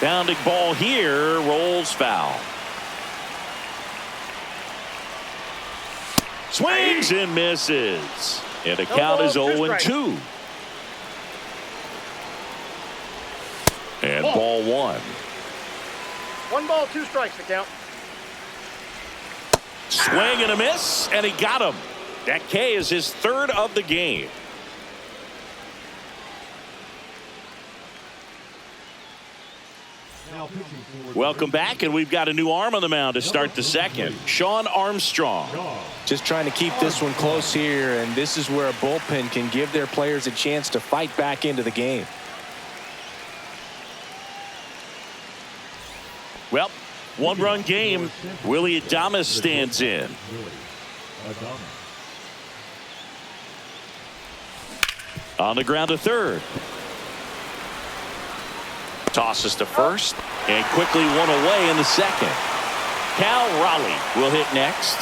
Bounding ball here, rolls foul. Swings and misses. And the count is 0-2. And ball 1. 1 ball, 2 strikes the count. Swing and a miss, and he got him. That K is his 3rd of the game. Welcome back, and we've got a new arm on the mound to start the second. Sean Armstrong. Just trying to keep this one close here, and this is where a bullpen can give their players a chance to fight back into the game. Well, one-run game. Willie Adames stands in. On the ground to third. Tosses to first, and quickly one away in the second. Cal Raleigh will hit next.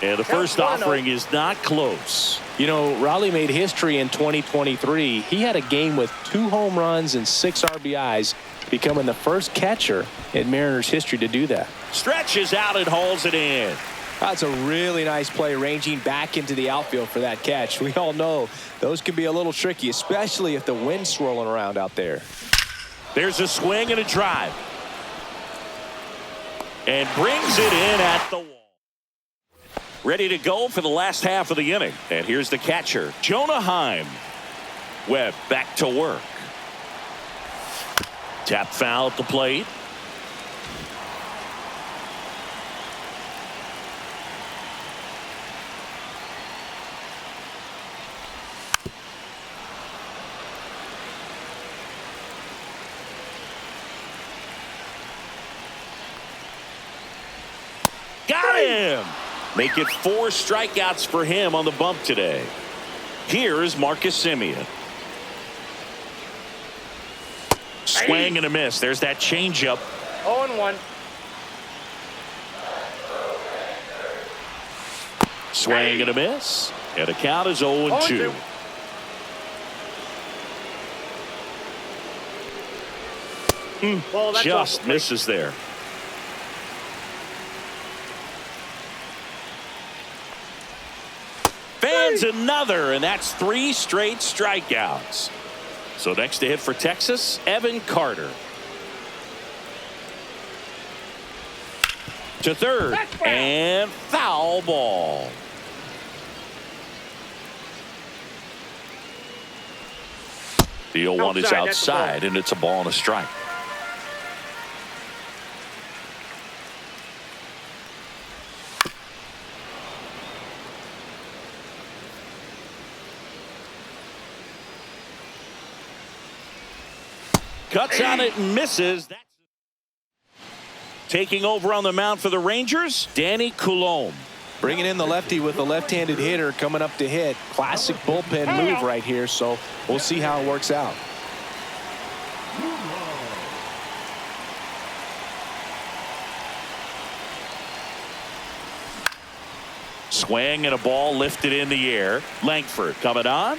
And the first offering is not close. You know, Raleigh made history in 2023. He had a game with 2 home runs and 6 RBIs, becoming the first catcher in Mariners history to do that. Stretches out and hauls it in. That's a really nice play, ranging back into the outfield for that catch. We all know those can be a little tricky, especially if the wind's swirling around out there. There's a swing and a drive. And brings it in at the wall. Ready to go for the last half of the inning. And here's the catcher, Jonah Heim. Webb back to work. Tap foul at the plate. Got him! Make it 4 strikeouts for him on the bump today. Here's Marcus Semien. Swing and a miss. There's that changeup. 0-1. Swing and a miss. And the count is 0-2. Just misses there. Fans another, and that's 3 straight strikeouts. So next to hit for Texas, Evan Carter. To third, and foul ball. The 0-1 is outside, and it's a ball and a strike. Cuts on it and misses. That's taking over on the mound for the Rangers, Danny Coulombe. Bringing in the lefty with a left-handed hitter coming up to hit. Classic bullpen move right here, so we'll see how it works out. Swing and a ball lifted in the air. Langford coming on.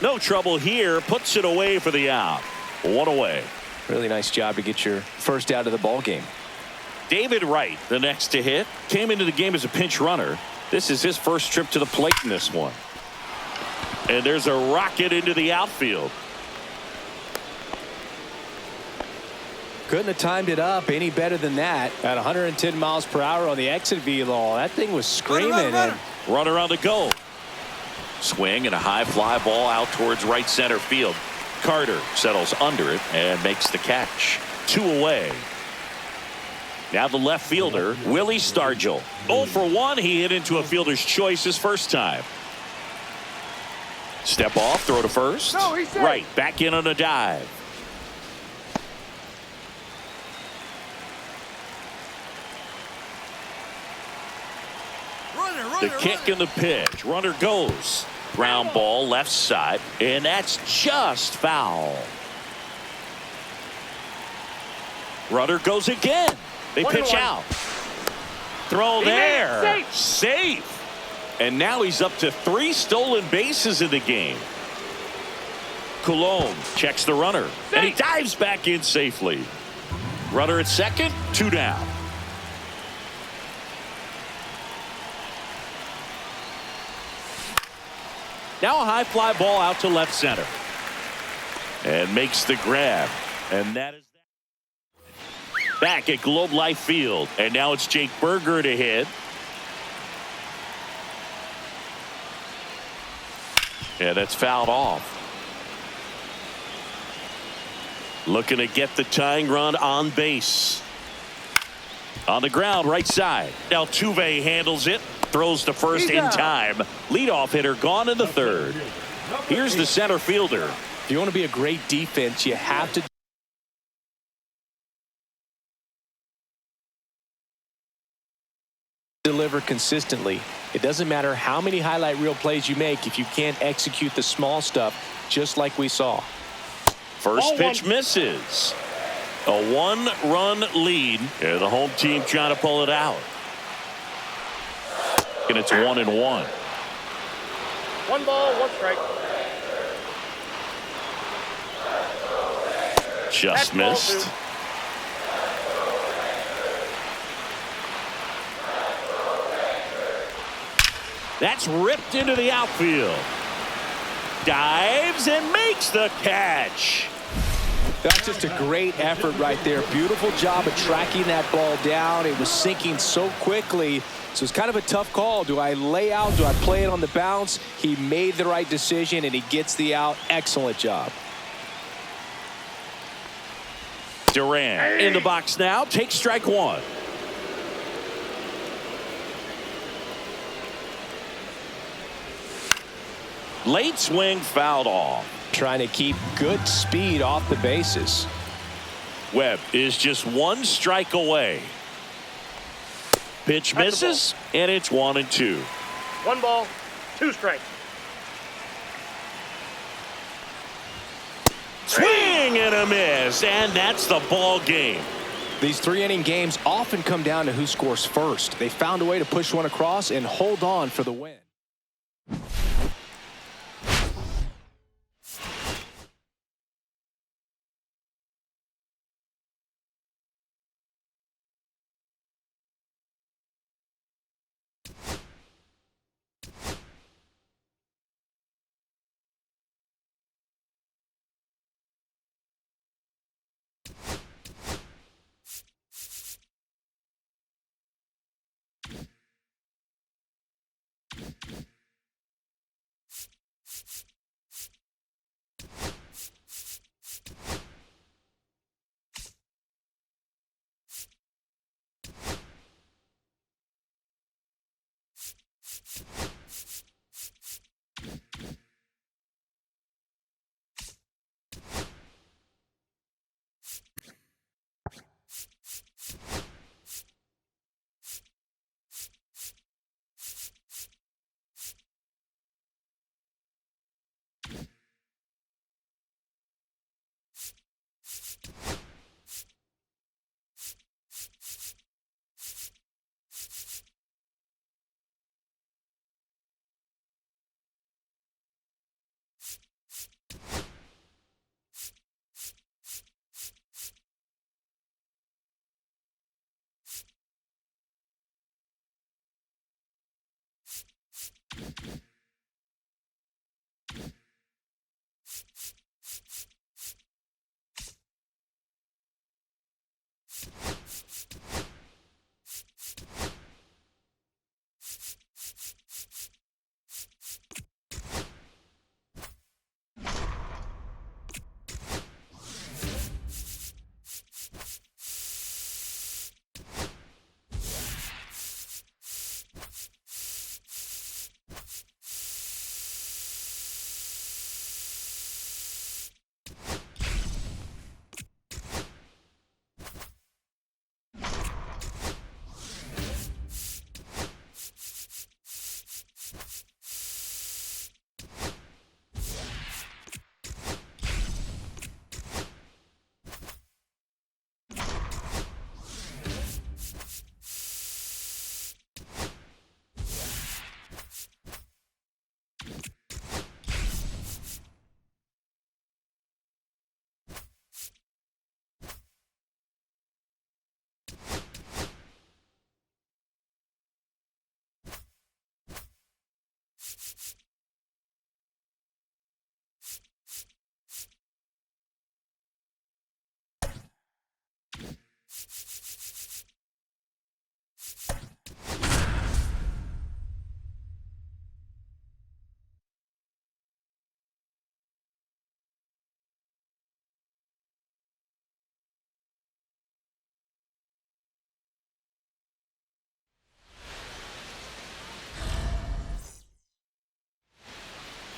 No trouble here. Puts it away for the out. 1 away. Really nice job to get your first out of the ball game. David Wright, the next to hit, came into the game as a pinch runner. This is his first trip to the plate in this one. And there's a rocket into the outfield. Couldn't have timed it up any better than that. At 110 miles per hour on the exit velo, that thing was screaming. Runner on the go. Swing and a high fly ball out towards right center field. Carter settles under it and makes the catch. 2 away. Now the left fielder, Willie Stargell. 0 for 1. He hit into a fielder's choice his first time. Step off, throw to first. No, he's safe. Right, back in on a dive. The kick and the pitch. Runner goes. Ground ball left side, and that's just foul. Runner goes again. They pitch out. Throw there. Safe. And now he's up to 3 stolen bases in the game. Coulombe checks the runner, and he dives back in safely. Runner at second, 2 down. Now a high fly ball out to left center. And makes the grab. And that is that. Back at Globe Life Field. And now it's Jake Berger to hit. And that's fouled off. Looking to get the tying run on base. On the ground, right side. Altuve handles it. Throws to first in time. Leadoff hitter gone in the third. Here's the center fielder. If you want to be a great defense, you have to deliver consistently. It doesn't matter how many highlight reel plays you make if you can't execute the small stuff, just like we saw. First pitch misses. A one-run lead. Yeah, the home team trying to pull it out. And it's 1-1. 1 ball, 1 strike. Just missed. That's ripped into the outfield. Dives and makes the catch. That's just a great effort right there. Beautiful job of tracking that ball down. It was sinking so quickly. So it's kind of a tough call. Do I lay out? Do I play it on the bounce? He made the right decision, and he gets the out. Excellent job. Duran in the box now. Takes strike one. Late swing fouled off. Trying to keep good speed off the bases. Webb is just 1 strike away. Pitch misses, and it's 1-2. 1 ball, 2 strikes. Swing and a miss, and that's the ball game. These 3-inning games often come down to who scores first. They found a way to push one across and hold on for the win.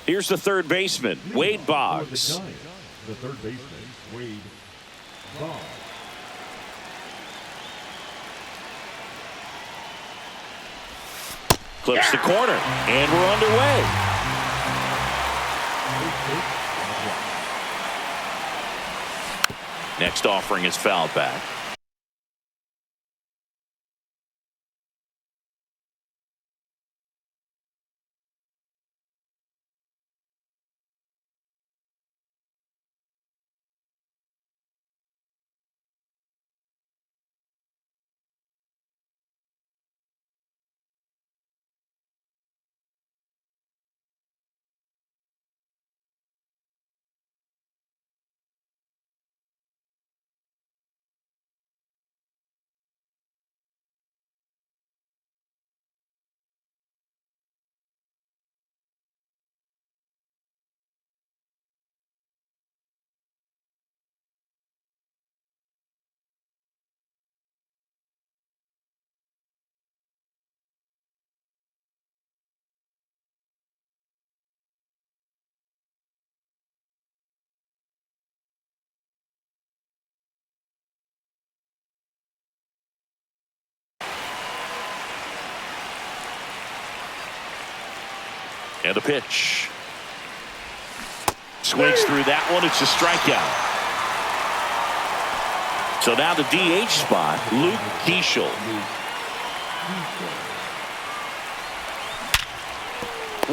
Here's the third baseman, Wade Boggs. The third baseman, Wade Boggs. Clips the corner, and we're underway. Next offering is fouled back. And the pitch. Swings through that one. It's a strikeout. So now the DH spot, Luke Keeschel.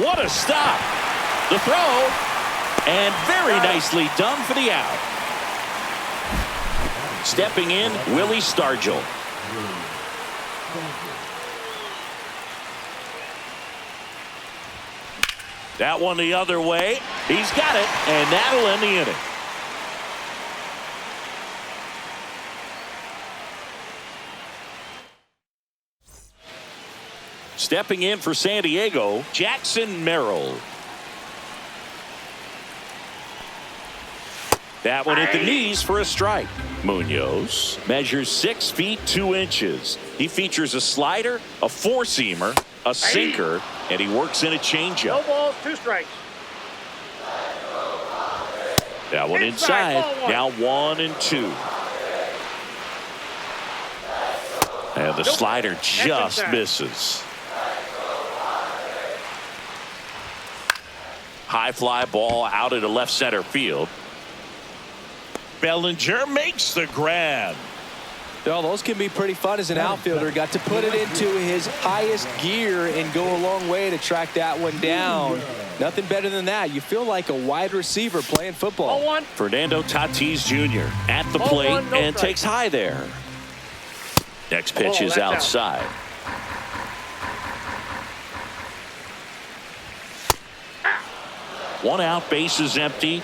What a stop. The throw. And very nicely done for the out. Stepping in, Willie Stargell. That one the other way. He's got it, and that'll end the inning. Stepping in for San Diego, Jackson Merrill. That one at the knees for a strike. Munoz measures 6 feet 2 inches. He features a slider, a four-seamer, a sinker, and he works in a changeup. No balls, 2 strikes. That one inside. Now 1-2. And the slider just misses. High fly ball out into left center field. Bellinger makes the grab. Well, those can be pretty fun as an outfielder. Got to put it into his highest gear and go a long way to track that one down. Nothing better than that. You feel like a wide receiver playing football. 0-1. Fernando Tatis Jr. at the plate 0-1, no and strike. takes high there. Next pitch is that's outside. One out, base is empty.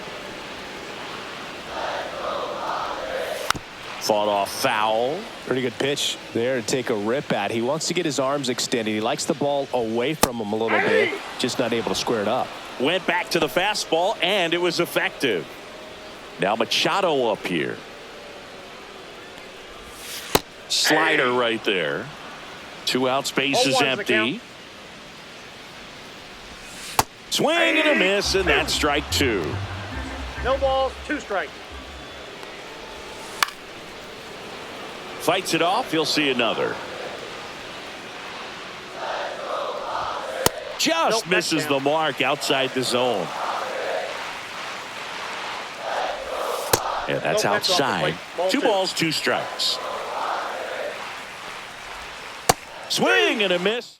Fought off foul. Pretty good pitch there to take a rip at. He wants to get his arms extended. He likes the ball away from him a little bit, just not able to square it up. Went back to the fastball, and it was effective. Now Machado up here. Slider right there. 2 outs, base is 0-1's the empty. count. Swing and a miss, and that's strike 2. No balls, 2 strikes. Fights it off. You'll see another. Just misses the mark outside the zone. And that's outside. 2 balls, 2 strikes. Swing and a miss.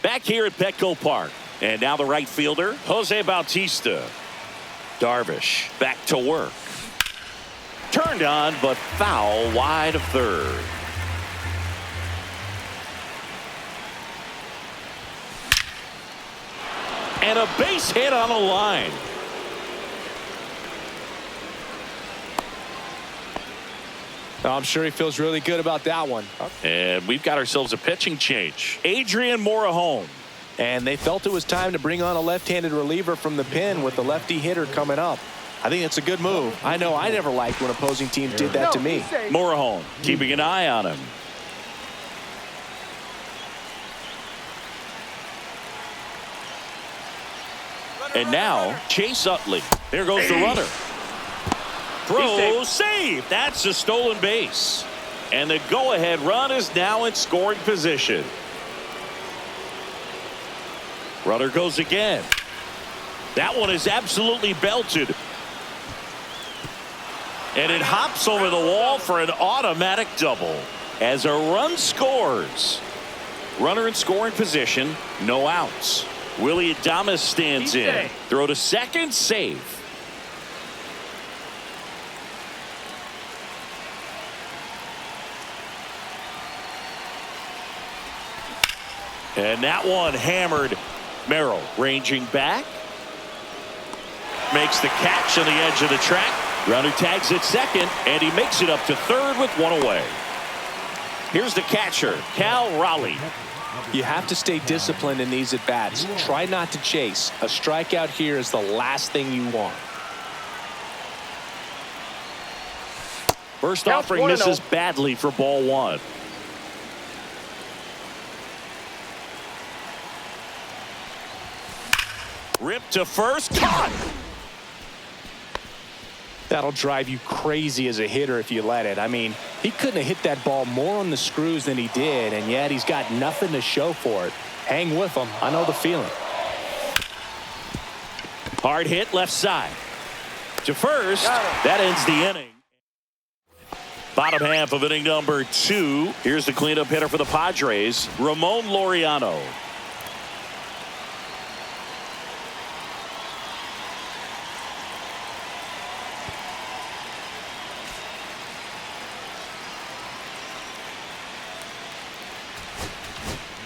Back here at Petco Park. And now the right fielder, Jose Bautista. Darvish back to work. Turned on, but foul wide of third. And a base hit on a line. I'm sure he feels really good about that one. And we've got ourselves a pitching change. Adrian Morejon. And they felt it was time to bring on a left-handed reliever from the pen with the lefty hitter coming up. I think it's a good move. I know I never liked when opposing teams did that to me. Morejon keeping an eye on him. And now Chase Utley. There goes the runner. Throw, save. That's a stolen base. And the go-ahead run is now in scoring position. Runner goes again. That one is absolutely belted. And it hops over the wall for an automatic double. As a run scores. Runner in scoring position, no outs. Willie Adames stands in. Throw to second, save. And that one hammered. Merrill ranging back. Makes the catch on the edge of the track. Runner tags at second, and he makes it up to third with one away. Here's the catcher, Cal Raleigh. You have to stay disciplined in these at-bats. Try not to chase. A strikeout here is the last thing you want. First offering misses badly for ball one. Ripped to first, caught. That'll drive you crazy as a hitter if you let it. I mean, he couldn't have hit that ball more on the screws than he did, and yet he's got nothing to show for it. Hang with him. I know the feeling. Hard hit left side. To first, that ends the inning. Bottom half of inning number 2. Here's the cleanup hitter for the Padres, Ramon Laureano.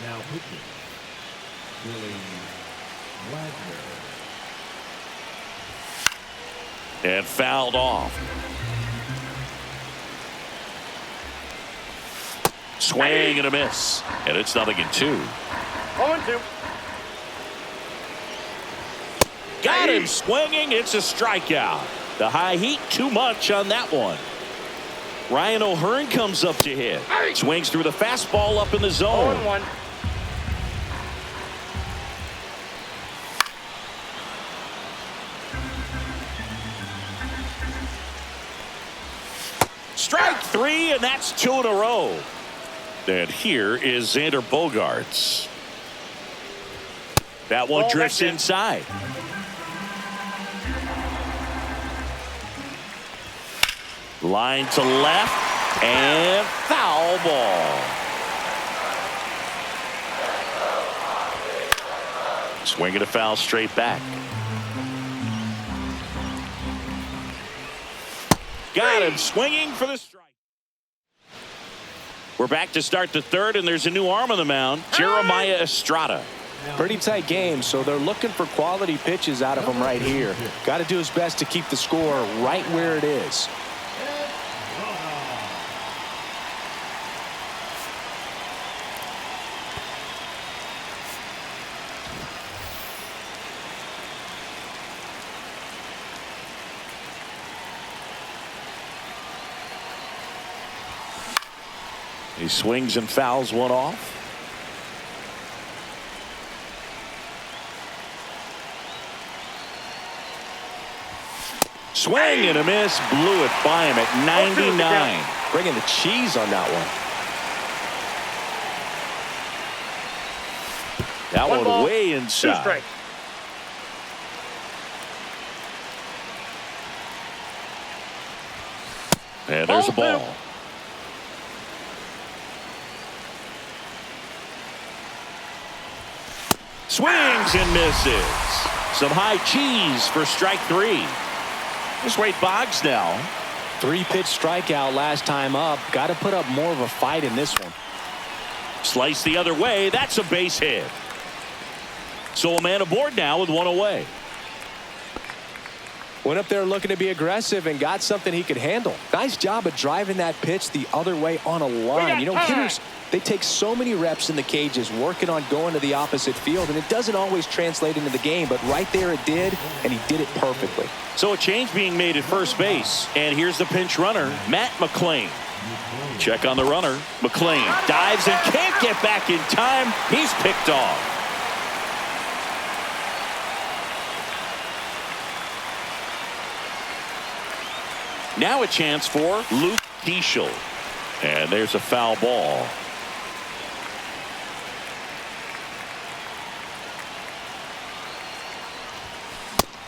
Now pitching, Willie Wagner. And fouled off. Swing and a miss. And it's 0-2. 0-2. Got him swinging. It's a strikeout. The high heat too much on that one. Ryan O'Hearn comes up to hit. Swings through the fastball up in the zone. 0-1. Strike 3, and that's 2 in a row. And here is Xander Bogaerts. That one drifts inside. Line to left, and foul ball. Swinging a foul straight back. Got him swinging for the strike. We're back to start the third, and there's a new arm on the mound, Jeremiah Estrada. Pretty tight game, so they're looking for quality pitches out of him right here. Got to do his best to keep the score right where it is. He swings and fouls one off. Swing and a miss, blew it by him at 99. Bringing the cheese on that one. That one ball, way 2 inside. strikes. And there's a ball. Swings and misses. Some high cheese for strike 3. Just Wade Boggs now. 3-pitch strikeout last time up. Got to put up more of a fight in this one. Slice the other way. That's a base hit. So a man aboard now with one away. Went up there looking to be aggressive and got something he could handle. Nice job of driving that pitch the other way on a line. You know, hitters, they take so many reps in the cages working on going to the opposite field, and it doesn't always translate into the game, but right there it did, and he did it perfectly. So a change being made at first base, and here's the pinch runner, Matt McClain. Check on the runner. McClain dives and can't get back in time. He's picked off. Now a chance for Luke Keeschel. And there's a foul ball.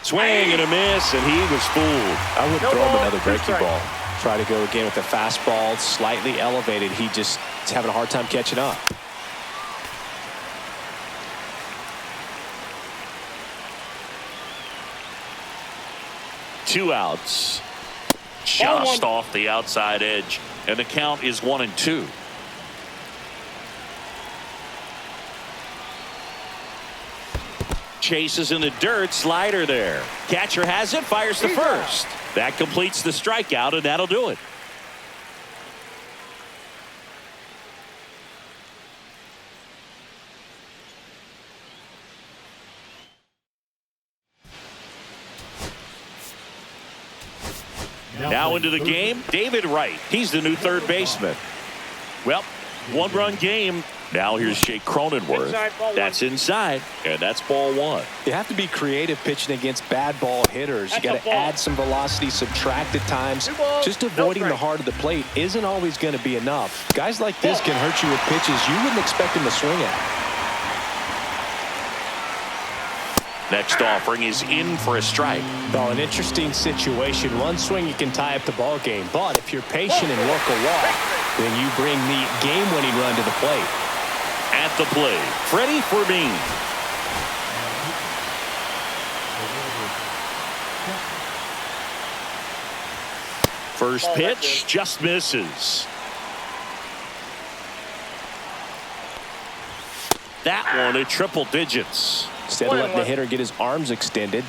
Swing and a miss, and he was fooled. I wouldn't No throw him ball, another two breaking strikes. ball. Try to go again with the fastball, slightly elevated. He just is having a hard time catching up. Two outs. Just off the outside edge, and the count is 1-2. Chases in the dirt, slider there. Catcher has it, fires to first. That completes the strikeout, and that'll do it. Now into the game, David Wright. He's the new third baseman. Well, one-run game. Now here's Jake Cronenworth. Inside, ball one. That's inside, and that's ball one. You have to be creative pitching against bad ball hitters. You That's got a to ball. add some velocity, subtract at times. 2 balls, Just no avoiding the strikes. heart of the plate isn't always going to be enough. Guys like this can hurt you with pitches you wouldn't expect him to swing at. Next offering is in for a strike. Oh, an interesting situation. One swing you can tie up the ball game, but if you're patient and work a walk, then you bring the game-winning run to the plate. At the plate, Freddie Fermin. First pitch just misses. That one at triple digits. Instead of letting the hitter get his arms extended,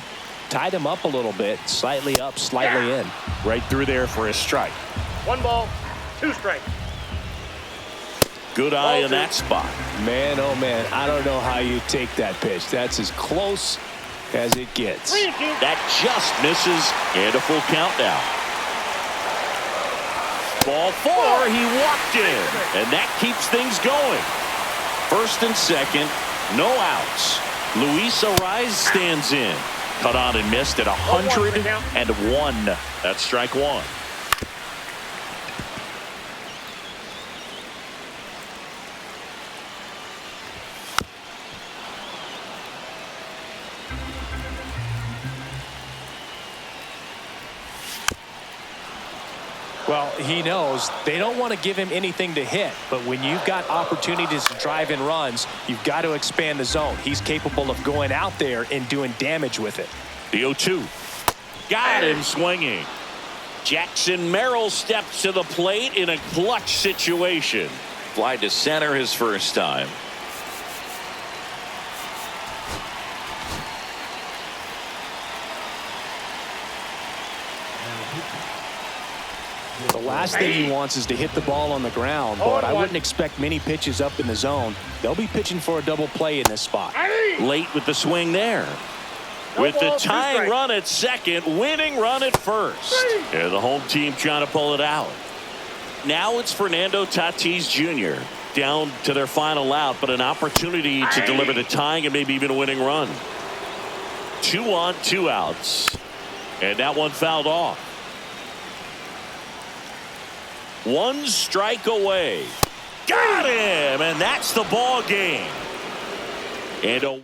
tied him up a little bit, slightly up, slightly in. Right through there for a strike. 1 ball, 2 strikes. Good eye in that spot. Man, oh man, I don't know how you take that pitch. That's as close as it gets. 3-2. That just misses, and a full count now. Ball 4, he walked in, and that keeps things going. First and second, no outs. Luis Ariz stands in. Cut on and missed at 101. That's strike one. Well, he knows they don't want to give him anything to hit, but when you've got opportunities to drive in runs, you've got to expand the zone. He's capable of going out there and doing damage with it. The 0-2. Got him swinging. Jackson Merrill steps to the plate in a clutch situation. Fly to center his first time. The last thing he wants is to hit the ball on the ground, but I wouldn't expect many pitches up in the zone. They'll be pitching for a double play in this spot. Late with the swing there. No With the ball, 2 tying strikes. run at second, winning run at first. And the home team trying to pull it out. Now it's Fernando Tatis Jr. down to their final out, but an opportunity to deliver the tying and maybe even a winning run. 2 on, 2 outs. And that one fouled off. 1 strike away. Got him! And that's the ball game. And a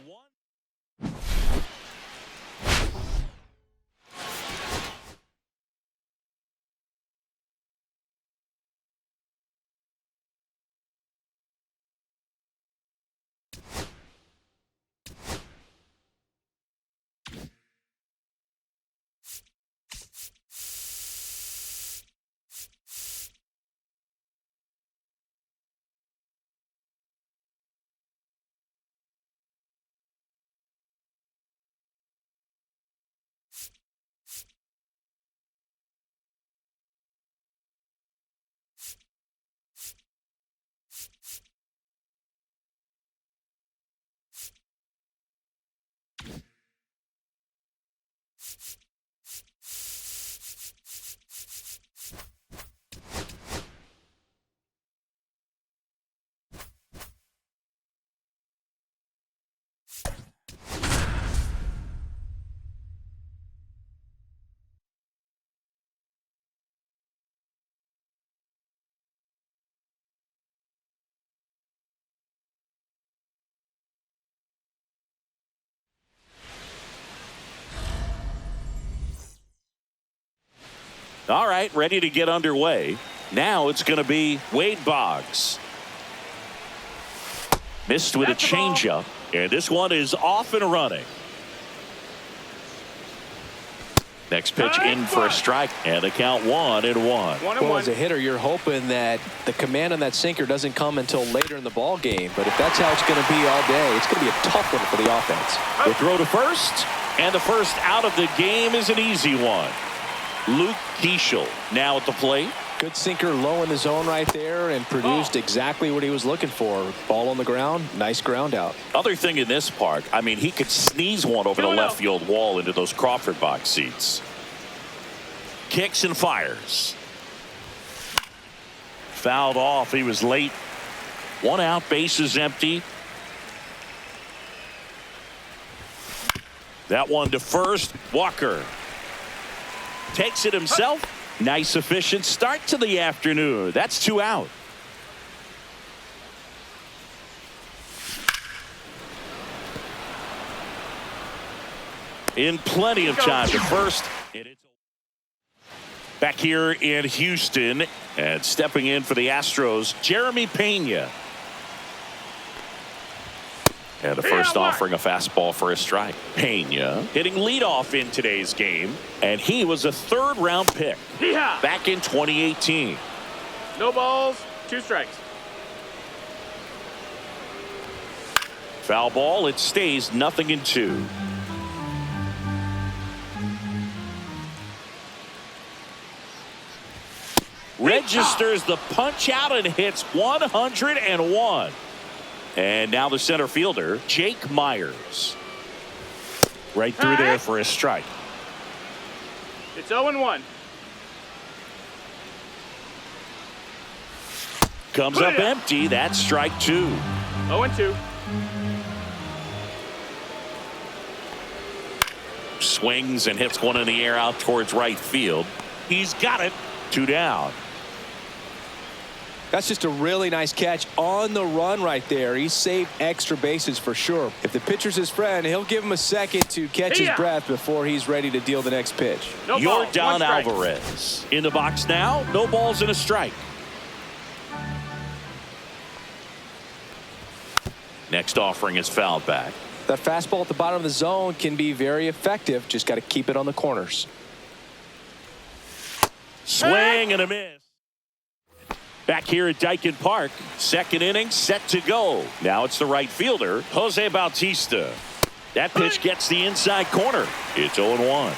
All right, ready to get underway. Now it's going to be Wade Boggs. Missed with a changeup, and this one is off and running. Next pitch in for a strike, and the count 1-1. Well, as a hitter, you're hoping that the command on that sinker doesn't come until later in the ball game. But if that's how it's going to be all day, it's going to be a tough one for the offense. The throw to first, and the first out of the game is an easy one. Luke Keeschel now at the plate. Good sinker low in the zone right there and produced exactly what he was looking for. Ball on the ground, nice ground out. Other thing in this park, I mean, he could sneeze one over the left field wall into those Crawford box seats. Kicks and fires. Fouled off. He was late. 1 out, bases empty. That one to first. Walker takes it himself. Nice efficient start to the afternoon. That's 2 out. In plenty of time to first. Back here in Houston, and stepping in for the Astros, Jeremy Pena. And the first offering a fastball for a strike. Pena hitting leadoff in today's game, and he was a 3rd-round pick back in 2018. No balls, 2 strikes. Foul ball. It stays 0-2. Registers the punch out and hits 101. And now the center fielder, Jake Myers. Right through there for a strike. It's 0-1. Comes up empty. That's strike 2. 0-2. Swings and hits one in the air out towards right field. He's got it. 2 down. That's just a really nice catch on the run right there. He saved extra bases for sure. If the pitcher's his friend, he'll give him a second to catch his breath before he's ready to deal the next pitch. No Yordan Alvarez in the box now. No balls and a strike. Next offering is fouled back. That fastball at the bottom of the zone can be very effective. Just got to keep it on the corners. Swing and a miss. Back here at Dyken Park, 2nd inning set to go. Now it's the right fielder, Jose Bautista. That pitch gets the inside corner. It's 0-1.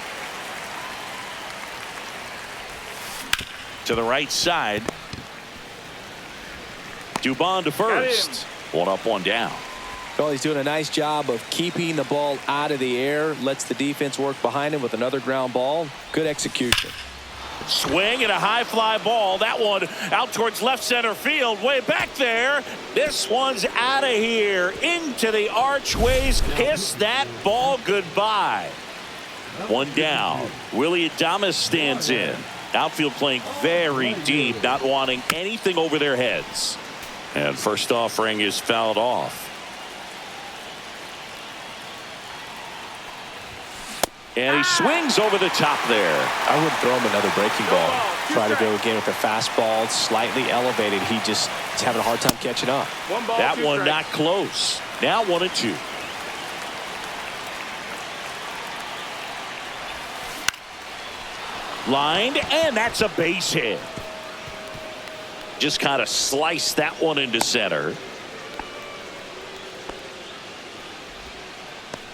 To the right side. Dubon to first. 1 up, 1 down. Well, he's doing a nice job of keeping the ball out of the air. Lets the defense work behind him with another ground ball. Good execution. Swing and a high fly ball. That one out towards left center field. Way back there. This one's out of here. Into the archways. Kiss that ball goodbye. 1 down. Willie Adames stands in. Outfield playing very deep. Not wanting anything over their heads. And first offering is fouled off. And he swings over the top there. I wouldn't throw him another breaking ball. Try to go again with the fastball slightly elevated. He's having a hard time catching up. That one not close. Now 1-2. Lined, and that's a base hit. Just kind of sliced that one into center.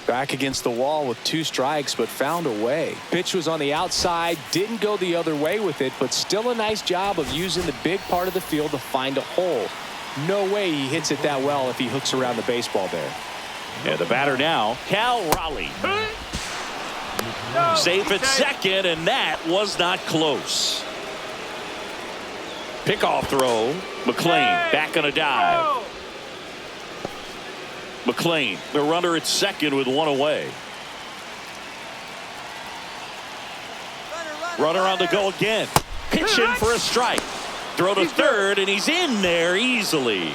Back against the wall with 2 strikes, but found a way. Pitch was on the outside, didn't go the other way with it, but still a nice job of using the big part of the field to find a hole. No way he hits it that well if he hooks around the baseball there. And the batter now, Cal Raleigh. Safe at second, and that was not close. Pickoff throw. McLean back on a dive. McLean, the runner at second with 1 away. Runner on the go again. Pitching for a strike. Throw to third, and he's in there easily.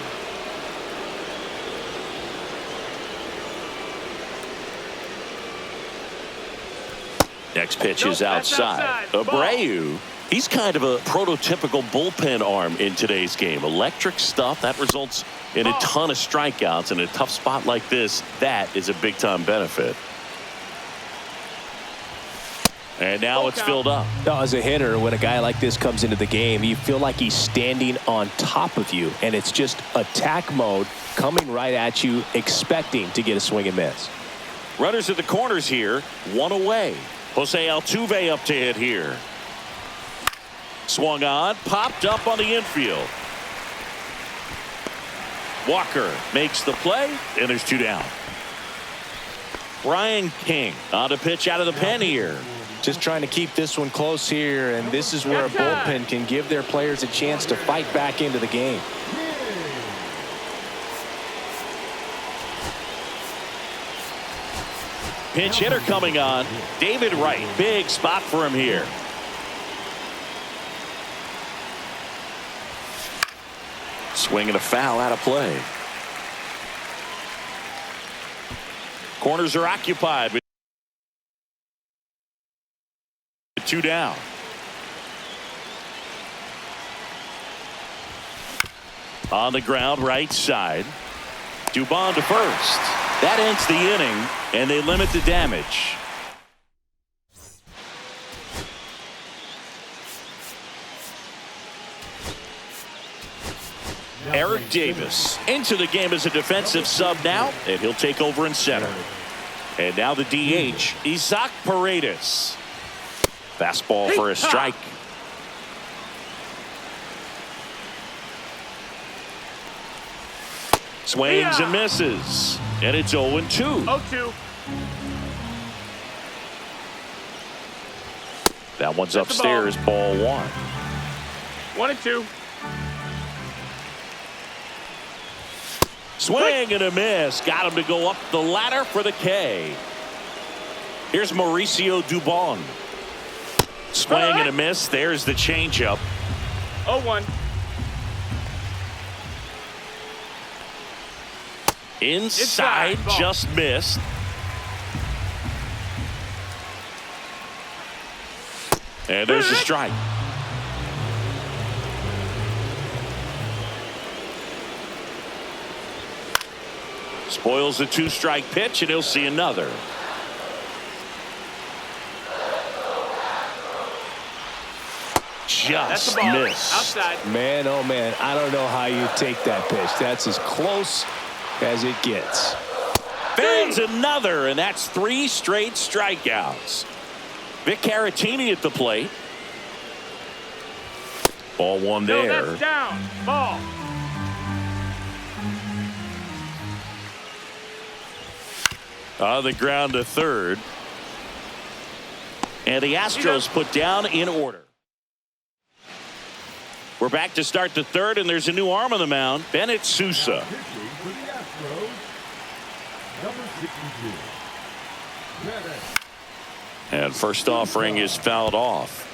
Next pitch is outside. Abreu He's kind of a prototypical bullpen arm in today's game. Electric stuff that results in a ton of strikeouts. In a tough spot like this, that is a big-time benefit. And now it's filled up. Now, as a hitter, when a guy like this comes into the game, you feel like he's standing on top of you, and it's just attack mode coming right at you, expecting to get a swing and miss. Runners at the corners here, one away. Jose Altuve up to hit here. Swung on, popped up on the infield. Walker makes the play, and there's 2 down. Brian King on to pitch out of the pen here. Just trying to keep this one close here, and this is where a bullpen can give their players a chance to fight back into the game. Pinch hitter coming on. David Wright. Big spot for him here. Swing and a foul out of play. Corners are occupied with 2 down. On the ground, right side. Dubon to first. That ends the inning, and they limit the damage. Eric Davis into the game as a defensive sub now, and he'll take over in center. And now the DH, Isaac Paredes. Fastball for a strike. Swings and misses. And it's 0-2. 0-2. That one's upstairs, ball 1. 1-2. Swing and a miss. Got him to go up the ladder for the K. Here's Mauricio Dubon. Swing and a miss. There's the changeup. 0-1. Inside, just missed. And there's a strike. Spoils the 2-strike pitch, and he'll see another. Just missed. Outside. Man, oh man, I don't know how you take that pitch. That's as close as it gets. Fans another, and that's 3 straight strikeouts. Vic Caratini at the plate. Ball 1 there. No, that's down. Ball. On the ground to third. And the Astros put down in order. We're back to start the third, and there's a new arm on the mound, Bennett Sousa. And first offering is fouled off.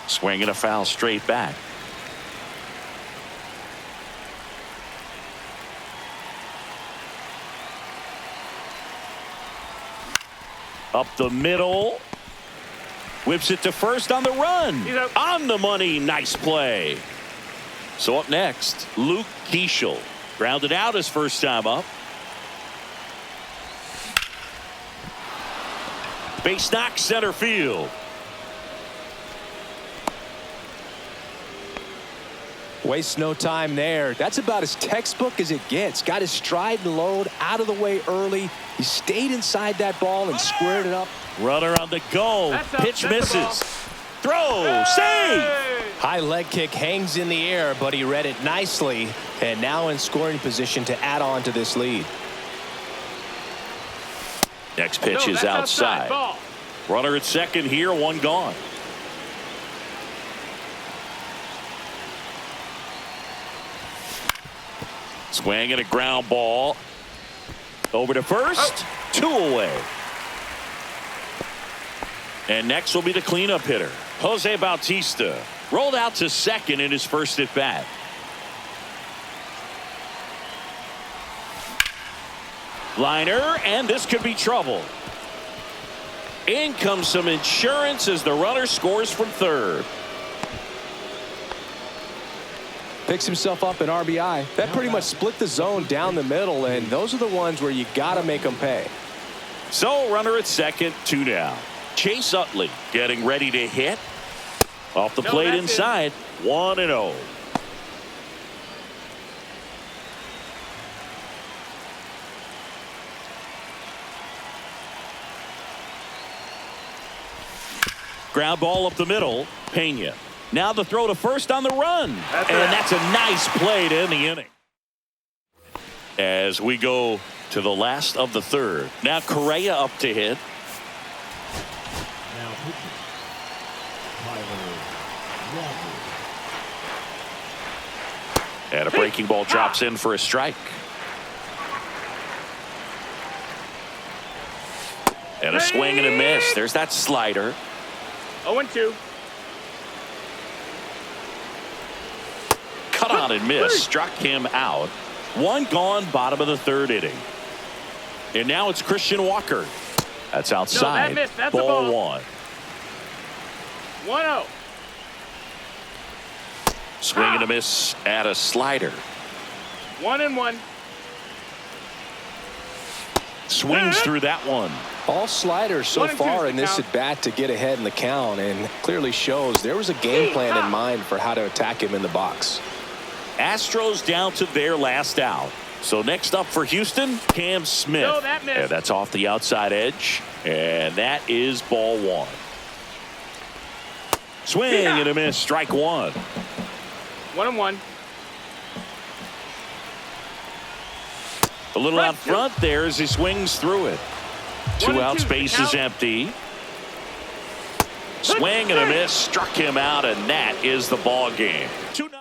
Swing and a foul straight back. Up the middle. Whips it to first on the run. On the money. Nice play. So up next, Luke Keeschel. Grounded out his first time up. Base knock center field. Wastes no time there. That's about as textbook as it gets. Got his stride and load out of the way early. He stayed inside that ball and squared it up. Runner on the go. Pitch misses. Throw. Save. High leg kick hangs in the air, but he read it nicely. And now in scoring position to add on to this lead. Next pitch is outside. Runner at second here, 1 gone. Swing and a ground ball. Over to first. 2 away. And next will be the cleanup hitter, Jose Bautista. Rolled out to second in his first at bat. Liner, and this could be trouble. In comes some insurance as the runner scores from third. Picks himself up an RBI. That pretty much split the zone down the middle, and those are the ones where you got to make them pay. So runner at second, 2 down. Chase Utley getting ready to hit. Off the plate inside, 1-0. Ground ball up the middle, Pena. Now the throw to first on the run. That's a nice play to end the inning. As we go to the last of the third. Now Correa up to hit. Now pitching. Tyler Walker. And a breaking ball drops in for a strike. And a swing and a miss. There's that slider. 0-2. Cut on and miss. Struck him out. 1 gone, bottom of the third inning. And now it's Christian Walker. That's outside. No, that missed. That's ball a ball. 1. 1-0. Swing and a miss at a slider. 1-1. Swings through that one. All sliders so 1-2 far is in the this count. at bat to get ahead in the count, and clearly shows there was a game plan in mind for how to attack him in the box. Astros down to their last out. So next up for Houston, Cam Smith. No, that missed. And that's off the outside edge. And that is ball 1. Swing and a miss. Strike 1. 1-1. A little out front there as he swings through it. 2 out, 1-2 space is empty. Swing and a miss. Struck him out, and that is the ball game. 2-0.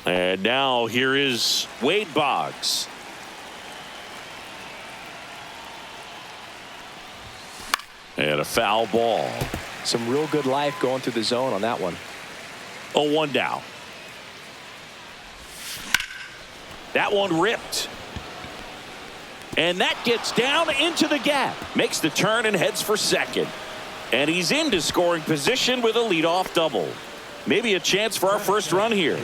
And now here is Wade Boggs. And a foul ball. Some real good life going through the zone on that one. 0-1 down. That one ripped. And that gets down into the gap. Makes the turn and heads for second. And he's into scoring position with a leadoff double. Maybe a chance for our first run here.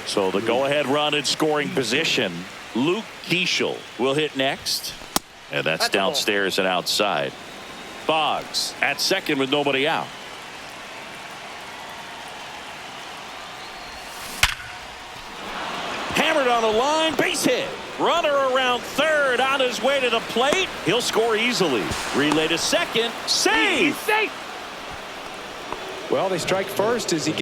So the go-ahead run in scoring position. Luke Keeschel will hit next. And that's downstairs and outside. Boggs at second with nobody out. Hammered on the line, base hit. Runner around third on his way to the plate. He'll score easily. Relay to second. Save! Safe. Well, they strike first as he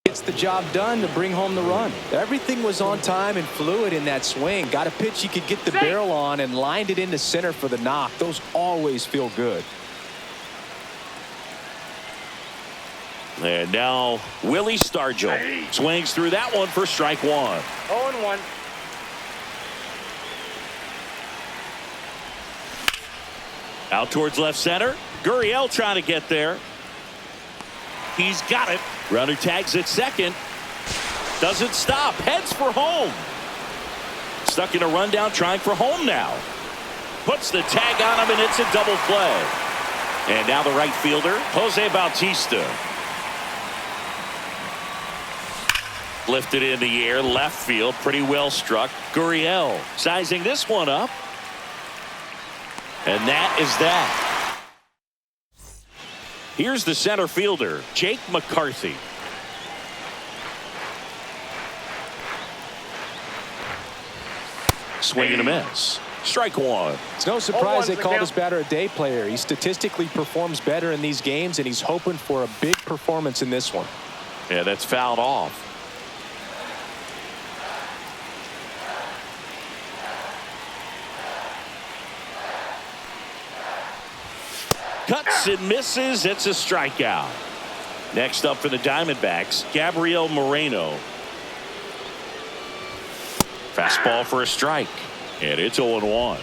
gets the job done to bring home the run. Everything was on time and fluid in that swing. Got a pitch he could get the barrel on and lined it into center for the knock. Those always feel good. And now Willie Stargell swings through that one for strike one. 0-1. Out towards left center. Gurriel trying to get there. He's got it. Runner tags at second. Doesn't stop. Heads for home. Stuck in a rundown trying for home now. Puts the tag on him and it's a double play. And now the right fielder, Jose Bautista. Lifted in the air, left field, pretty well struck. Gurriel sizing this one up. And that is that. Here's the center fielder, Jake McCarthy. Swing and a miss. Strike one. It's no surprise 0-1's they the call count. this batter a day player. He statistically performs better in these games, and he's hoping for a big performance in this one. Yeah, that's fouled off. Cuts and misses. It's a strikeout. Next up for the Diamondbacks, Gabriel Moreno. Fastball for a strike. And it's 0-1.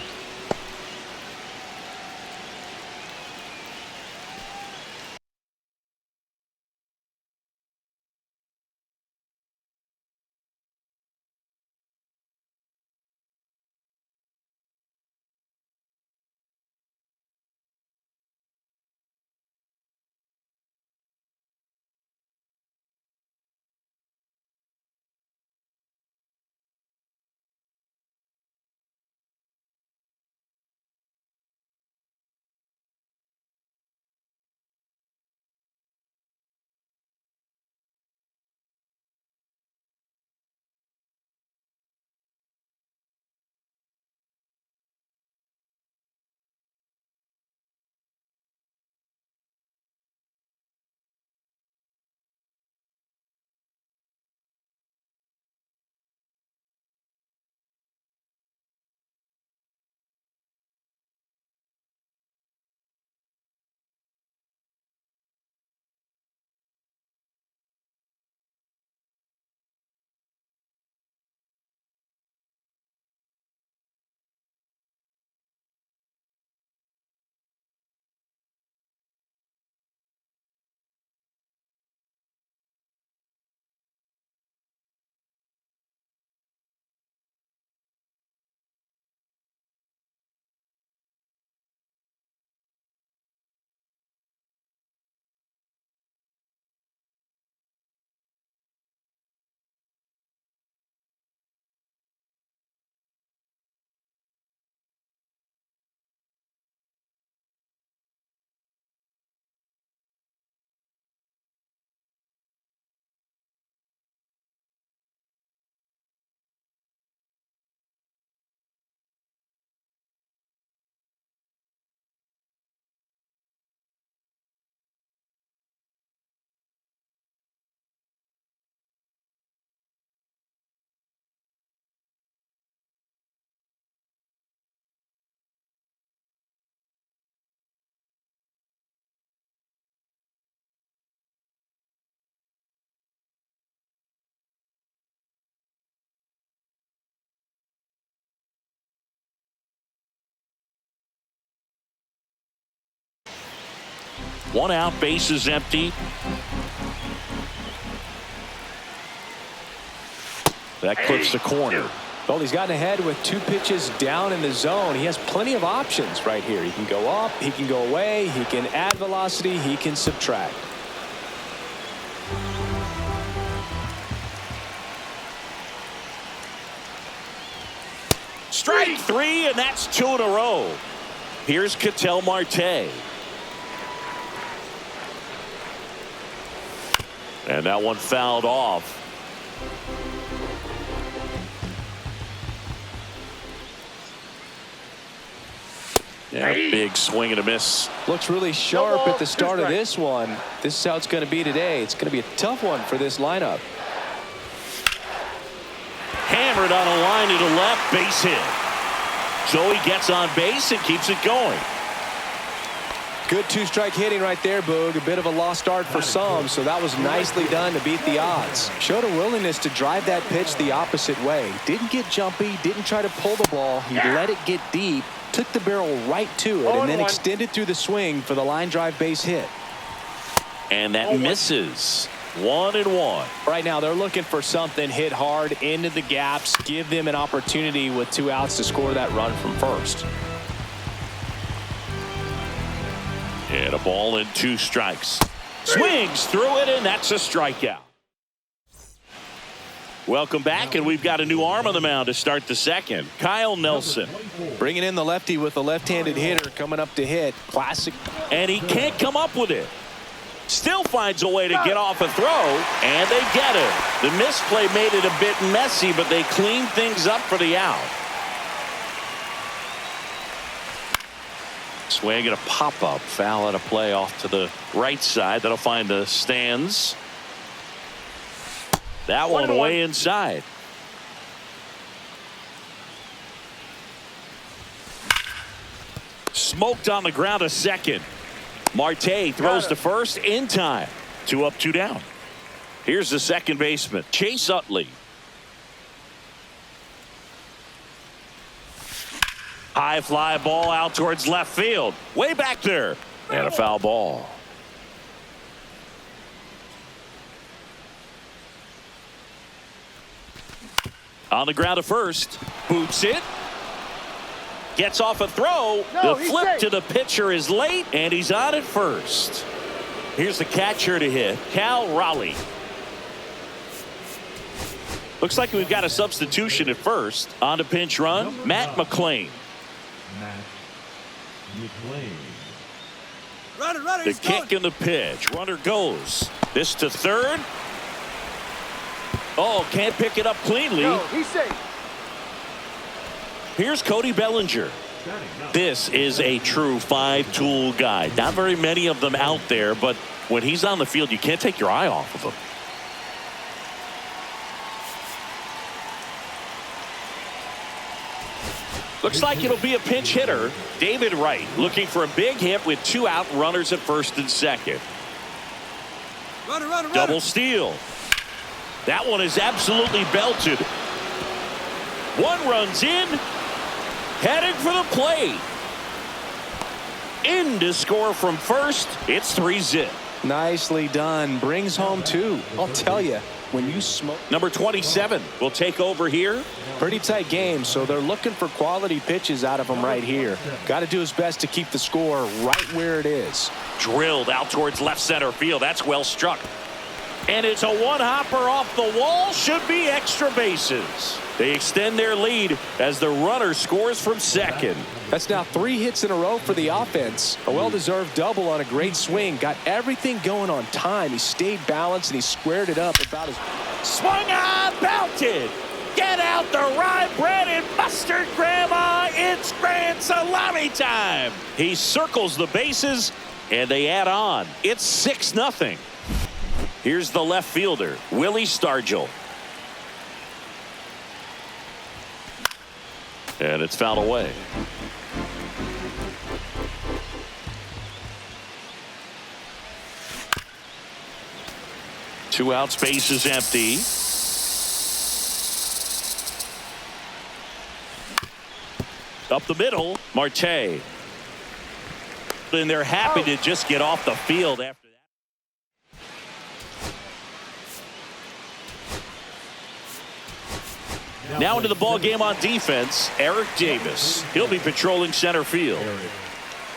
One out, base is empty. That clips the corner. Well, he's gotten ahead with 2 pitches down in the zone. He has plenty of options right here. He can go up, he can go away, he can add velocity, he can subtract. Strike 3, and that's 2 in a row. Here's Ketel Marte. And that one fouled off. Yeah, big swing and a miss. Looks really sharp at the start of this one. This is how it's going to be today. It's going to be a tough one for this lineup. Hammered on a line to the left, base hit. Joey gets on base and keeps it going. Good 2-strike hitting right there, Boog. A bit of a lost start for some, so that was nicely done to beat the odds. Showed a willingness to drive that pitch the opposite way. Didn't get jumpy, didn't try to pull the ball. He let it get deep, took the barrel right to it, and then extended through the swing for the line drive base hit. And that misses. 1-1. Right now, they're looking for something hit hard into the gaps, give them an opportunity with 2 outs to score that run from first. And a ball and 2 strikes. Swings through it, and that's a strikeout. Welcome back, and we've got a new arm on the mound to start the second. Kyle Nelson. Bringing in the lefty with a left-handed hitter coming up to hit. Classic. And he can't come up with it. Still finds a way to get off a throw, and they get it. The misplay made it a bit messy, but they cleaned things up for the out. Swing and a pop-up. Foul out of play off to the right side. That'll find the stands. That one way inside. Smoked on the ground a second. Marte throws to first in time. 2 up, 2 down. Here's the second baseman, Chase Utley. High fly ball out towards left field. Way back there. And a foul ball. On the ground to first. Boots it. Gets off a throw. The flip to the pitcher is late, and he's on at first. Here's the catcher to hit, Cal Raleigh. Looks like we've got a substitution at first. On to pinch run, Matt McClain. The kick and the pitch. Runner goes. This to third. Oh, can't pick it up cleanly. No, he's safe. Here's Cody Bellinger. This is a true 5-tool guy. Not very many of them out there, but when he's on the field, you can't take your eye off of him. Looks like it'll be a pinch hitter. David Wright looking for a big hit with 2 out, runners at first and second. Runner. Double steal. That one is absolutely belted. 1 runs in. Heading for the plate. In to score from first. It's 3-zip. Nicely done. Brings home 2. I'll tell you, when you smoke. Number 27 will take over here. Pretty tight game, so they're looking for quality pitches out of him right here. Got to do his best to keep the score right where it is. Drilled out towards left center field. That's well struck. And it's a 1-hopper off the wall. Should be extra bases. They extend their lead as the runner scores from second. That's now 3 hits in a row for the offense. A well-deserved double on a great swing. Got everything going on time. He stayed balanced and he squared it up about his. Swung on, belted. Get out the rye bread and mustard, Grandma. It's grand salami time. He circles the bases and they add on. It's 6-0. Here's the left fielder, Willie Stargell. And it's fouled away. Two outs, base is empty. Up the middle, Marte. And they're happy to just get off the field after that. Now into the ball game on defense, Eric Davis. He'll be patrolling center field.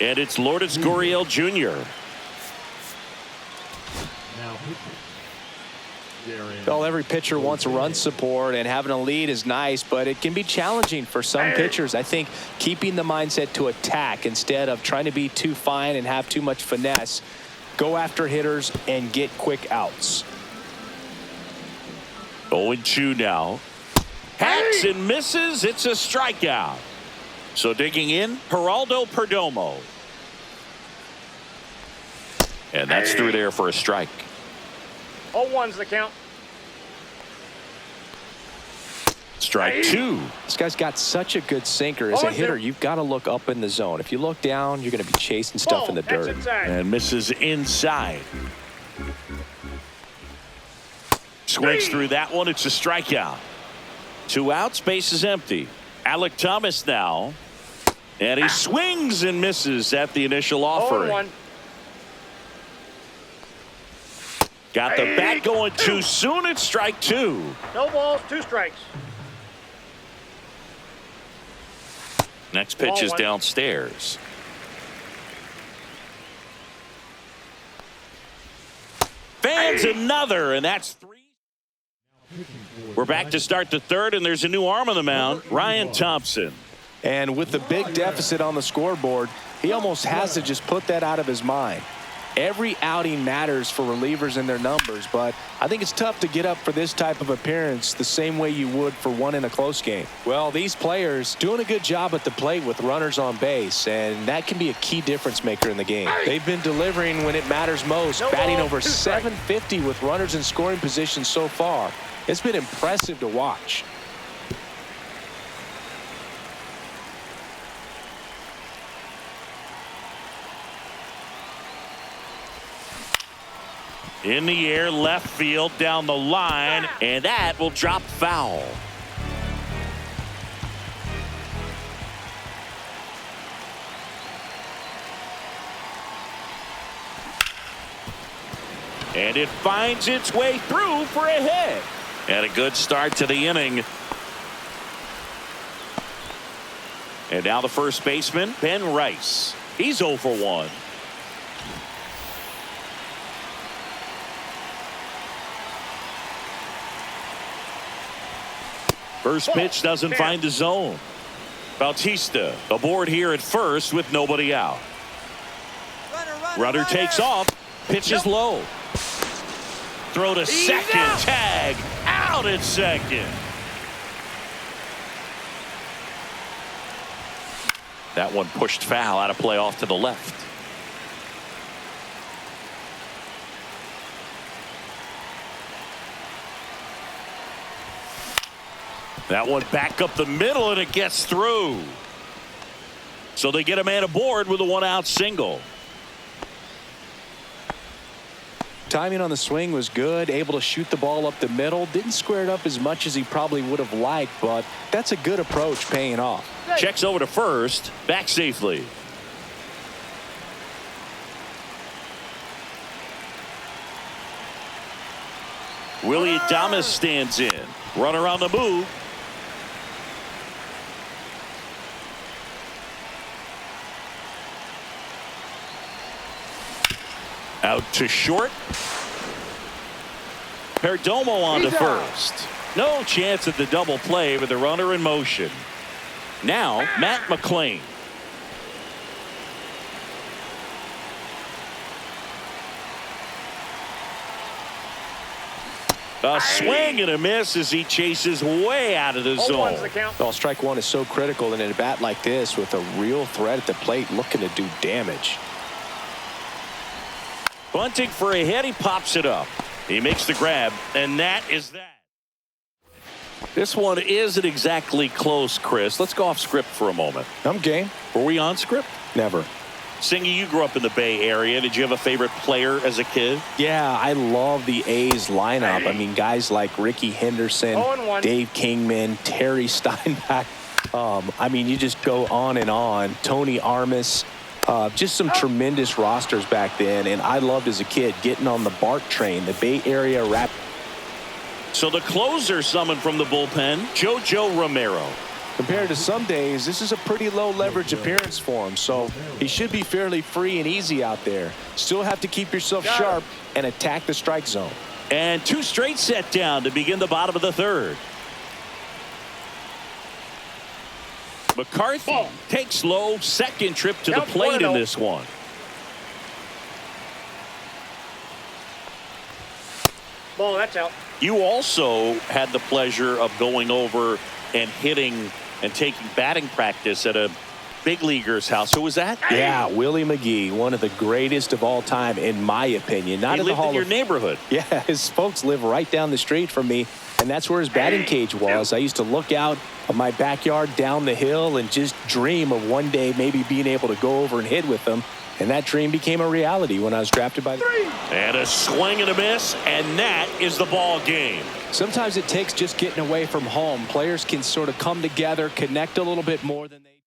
And it's Lourdes Gurriel Jr. Well, every pitcher wants run support, and having a lead is nice, but it can be challenging for some pitchers. I think keeping the mindset to attack instead of trying to be too fine and have too much finesse. Go after hitters and get quick outs. 0-2 now. Hacks and misses. It's a strikeout. So digging in, Geraldo Perdomo. And that's through there for a strike. 0-1's the count. Strike two. This guy's got such a good sinker. As a hitter, you've got to look up in the zone. If you look down, you're going to be chasing stuff in the dirt. And misses inside. Swings through that one. It's a strikeout. 2 outs, base is empty. Alek Thomas now. And he swings and misses at the initial offering. 0-1. Got the bat going too soon. It's strike two. No balls, 2 strikes. Next pitch is downstairs. Fans another, and that's 3. We're back to start the third, and there's a new arm on the mound, Ryan Thompson. And with the big deficit on the scoreboard, he almost has to just put that out of his mind. Every outing matters for relievers and their numbers, but I think it's tough to get up for this type of appearance the same way you would for one in a close game. Well, these players doing a good job at the plate with runners on base, and that can be a key difference maker in the game. They've been delivering when it matters most, batting over 750 with runners in scoring position so far. It's been impressive to watch. In the air, left field, down the line, and that will drop foul. And it finds its way through for a hit. And a good start to the inning. And now the first baseman, Ben Rice. He's 0 for 1. First pitch doesn't find the zone. Bautista aboard here at first with nobody out. Runner takes off. Pitch is low. Throw to second. Tag out at second. That one pushed foul, out of play off to the left. That one back up the middle, and it gets through. So they get a man aboard with a 1-out single. Timing on the swing was good, able to shoot the ball up the middle. Didn't square it up as much as he probably would have liked, but that's a good approach paying off. Checks over to first, back safely. Willie Adames stands in. Runner on the move. Out to short. Perdomo on to first. No chance at the double play with the runner in motion. Now Matt McLean. A swing and a miss as he chases way out of the zone. Well, strike one is so critical in a bat like this with a real threat at the plate looking to do damage. Bunting for a hit. He pops it up. He makes the grab, and that is that. This one isn't exactly close, Chris. Let's go off script for a moment. I'm game. Were we on script? Never. Singy, you grew up in the Bay Area. Did you have a favorite player as a kid? Yeah, I love the A's lineup. I mean, guys like Ricky Henderson, Dave Kingman, Terry Steinbach. I mean, you just go on and on. Tony Armas. Just some tremendous rosters back then, and I loved as a kid getting on the BART train, the Bay Area Rapid. So the closer summoned from the bullpen, JoJo Romero. Compared to some days, this is a pretty low leverage appearance for him, so he should be fairly free and easy out there. Still have to keep yourself sharp and attack the strike zone. And 2 straight set down to begin the bottom of the 3rd. McCarthy takes low, second trip to the plate in this one. Ball, that's out. You also had the pleasure of going over and hitting and taking batting practice at a big leaguer's house. Who was that? Yeah, Willie McGee, one of the greatest of all time, in my opinion. Not he in the lived Hall in your of... neighborhood. Yeah, his folks live right down the street from me, and that's where his batting cage was. I used to look out of my backyard down the hill and just dream of one day maybe being able to go over and hit with them. And that dream became a reality when I was drafted by the... And a swing and a miss, and that is the ball game. Sometimes it takes just getting away from home. Players can sort of come together, connect a little bit more than they...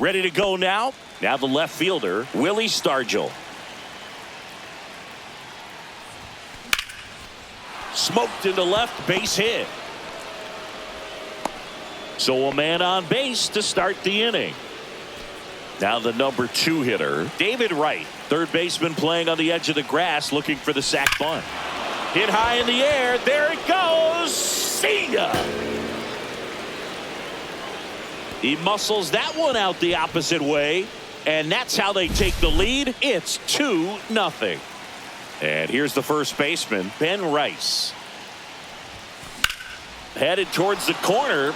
Ready to go now. Now the left fielder, Willie Stargell. Smoked into left, base hit. So a man on base to start the inning. Now the number 2 hitter, David Wright, third baseman playing on the edge of the grass looking for the sac bunt. Hit high in the air. There it goes. See ya. He muscles that one out the opposite way, and that's how they take the lead. It's 2-0. And here's the first baseman, Ben Rice. Headed towards the corner,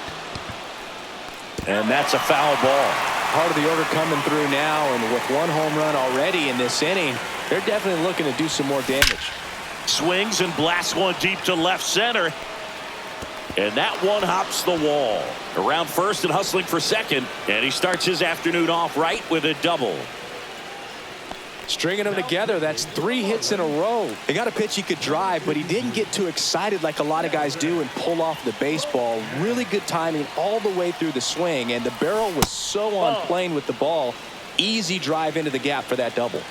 and that's a foul ball. Part of the order coming through now, and with 1 home run already in this inning, they're definitely looking to do some more damage. Swings and blasts one deep to left center. And that one hops the wall. Around first and hustling for second. And he starts his afternoon off right with a double. Stringing them together, that's 3 hits in a row. They got a pitch he could drive, but he didn't get too excited like a lot of guys do and pull off the baseball. Really good timing all the way through the swing, and the barrel was so on plane with the ball. Easy drive into the gap for that double.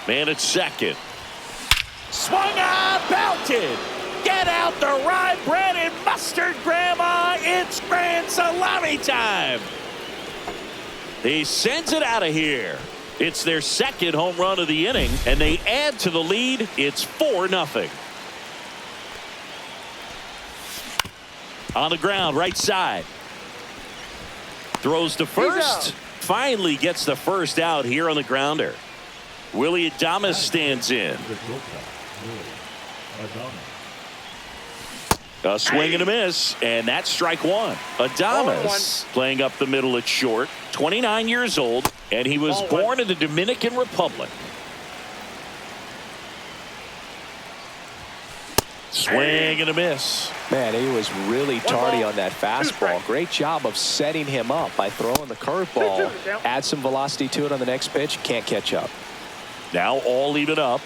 Man at second. Swung on, belted. Get out the rye bread and mustard, Grandma. It's grand salami time. He sends it out of here. It's their second home run of the inning, and they add to the lead. It's 4-0. On the ground, right side. Throws to first. Finally gets the first out here on the grounder. Willie Adames stands in. A swing and a miss, and that's strike 1. Adames playing up the middle at short, 29 years old, and he was born in the Dominican Republic. Swing and a miss. Man, he was really tardy on that fastball. Great job of setting him up by throwing the curveball. Add some velocity to it on the next pitch. Can't catch up. Now all even up.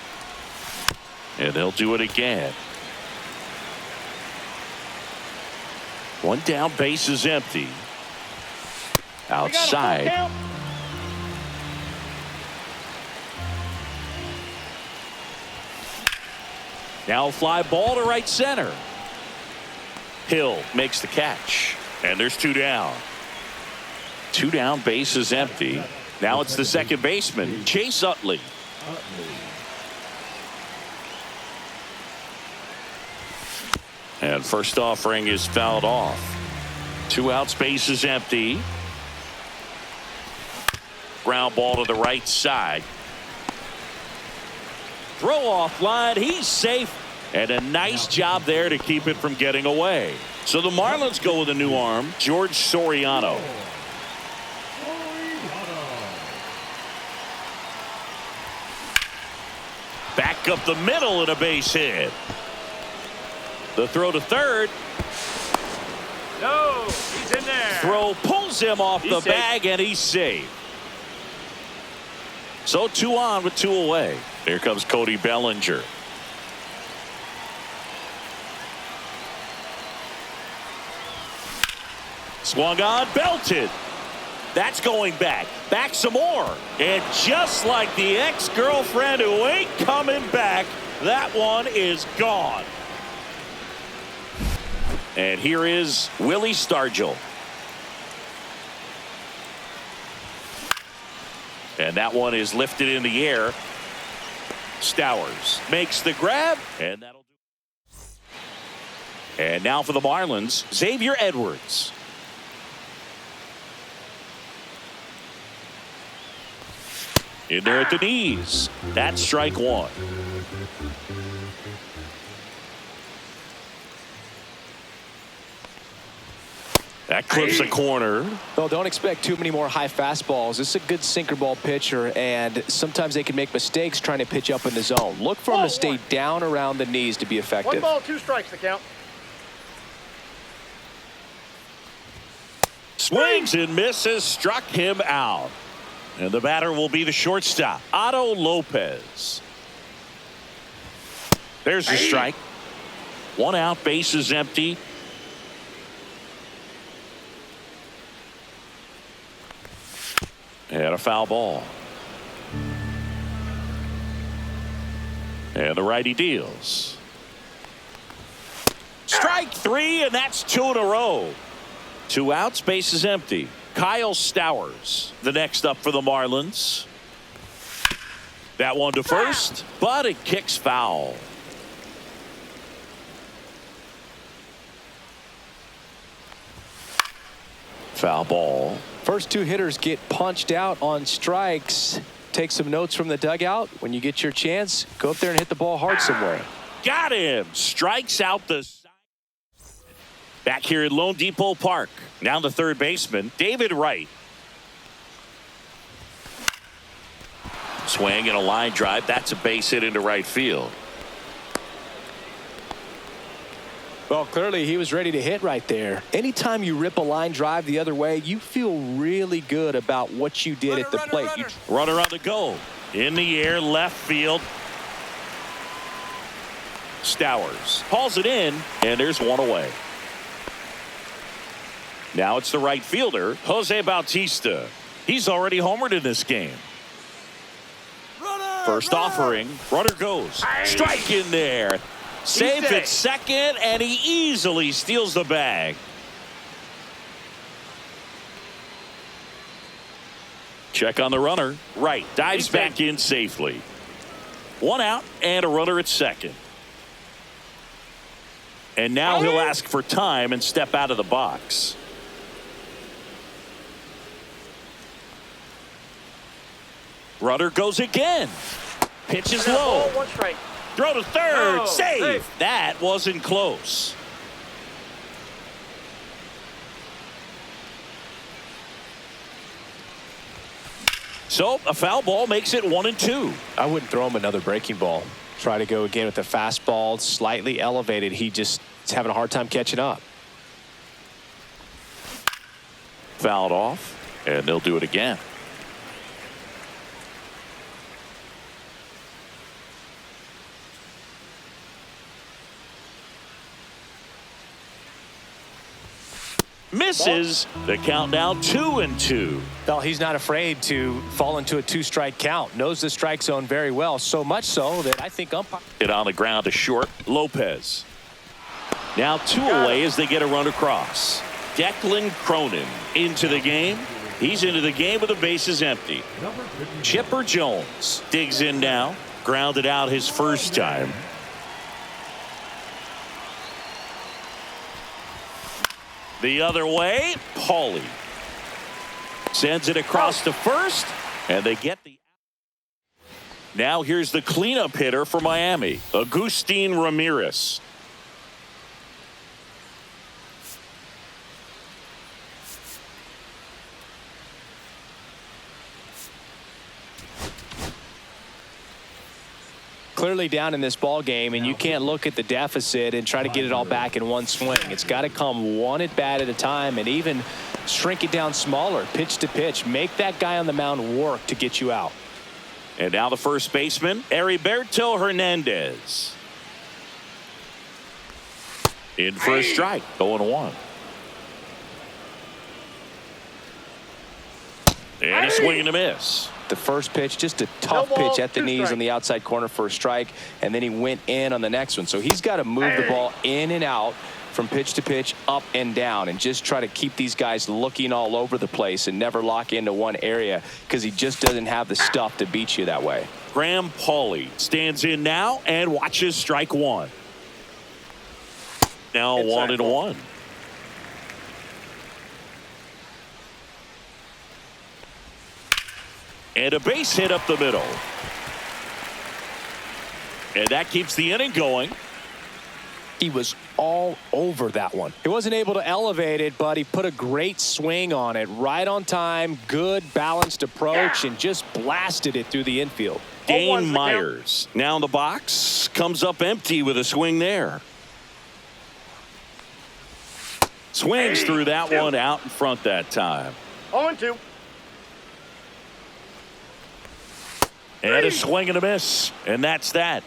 And they'll do it again. One down, base is empty. Outside. Now fly ball to right center. Hill makes the catch. And there's 2 down. 2 down, base is empty. Now it's the second baseman, Chase Utley. And first offering is fouled off. 2 outs, base is empty. Ground ball to the right side. Throw off line. He's safe. And a nice job there to keep it from getting away. So the Marlins go with a new arm, George Soriano. Back up the middle and a base hit. The throw to third. No, he's in there. Throw pulls him off the bag, and he's safe. So 2 on with 2 away. Here comes Cody Bellinger. Swung on, belted. That's going back. Back some more. And just like the ex-girlfriend who ain't coming back, that one is gone. And here is Willie Stargell. And that one is lifted in the air. Stowers makes the grab, and that'll do. And now for the Marlins, Xavier Edwards. In there at the knees. That's strike 1. That clips a corner. Well, don't expect too many more high fastballs. This is a good sinker ball pitcher, and sometimes they can make mistakes trying to pitch up in the zone. Look for him to stay down around the knees to be effective. 1 ball, 2 strikes the count. Swings and misses, struck him out. And the batter will be the shortstop, Otto Lopez. There's the strike. 1 out, base is empty. And a foul ball. And the righty deals. Strike three, and that's two in a row. 2 outs, base is empty. Kyle Stowers, the next up for the Marlins. That one to first, but it kicks foul. Foul ball. First 2 hitters get punched out on strikes. Take some notes from the dugout. When you get your chance, go up there and hit the ball hard somewhere. Got him. Strikes out the side. Back here at Lone Depot Park. Now the third baseman, David Wright. Swing and a line drive. That's a base hit into right field. Well, clearly he was ready to hit right there. Anytime you rip a line drive the other way, you feel really good about what you did at the plate. Runner on the go. In the air, left field. Stowers hauls it in, and there's one away. Now it's the right fielder, Jose Bautista. He's already homered in this game. First offering, runner goes. Strike in there. Safe at second, and he easily steals the bag. Check on the runner. Right, dives back in safely. 1 out and a runner at second. And now he'll ask for time and step out of the box. Runner goes again. Pitch is low. 1 strike. Throw to third. Oh, Save. safe. That wasn't close. So a foul ball makes it 1-2. I wouldn't throw him another breaking ball. Try to go again with the fastball, slightly elevated. He just is having a hard time catching up. Fouled off, and they'll do it again. Misses. The count now 2-2. Well, he's not afraid to fall into a 2-strike count. Knows the strike zone very well. So much so that I think umpire. It on the ground to short. Lopez. Now 2 away as they get a run across. Declan Cronin into the game. He's into the game with the bases empty. Chipper Jones digs in now. Grounded out his first time. The other way, Paulie sends it across to first, and they get the. Now here's the cleanup hitter for Miami, Agustin Ramirez. Clearly down in this ball game, and you can't look at the deficit and try to get it all back in one swing. It's got to come one at bat at a time, and even shrink it down smaller, pitch to pitch. Make that guy on the mound work to get you out. And now the first baseman, Heriberto Hernandez. In for a strike, 0-1. And a swing and a miss. The first pitch, just a tough pitch at the knees on the outside corner for a strike, and then he went in on the next one. So he's got to move the ball in and out from pitch to pitch, up and down, and just try to keep these guys looking all over the place and never lock into one area, because he just doesn't have the stuff to beat you that way. Graham Paulie stands in now and watches strike one. Now 1-1. And a base hit up the middle. And that keeps the inning going. He was all over that one. He wasn't able to elevate it, but he put a great swing on it. Right on time, good balanced approach, and just blasted it through the infield. Dane Myers now in the box. Comes up empty with a swing there. Swings through that one out in front that time. 0-2. And a swing and a miss. And that's that.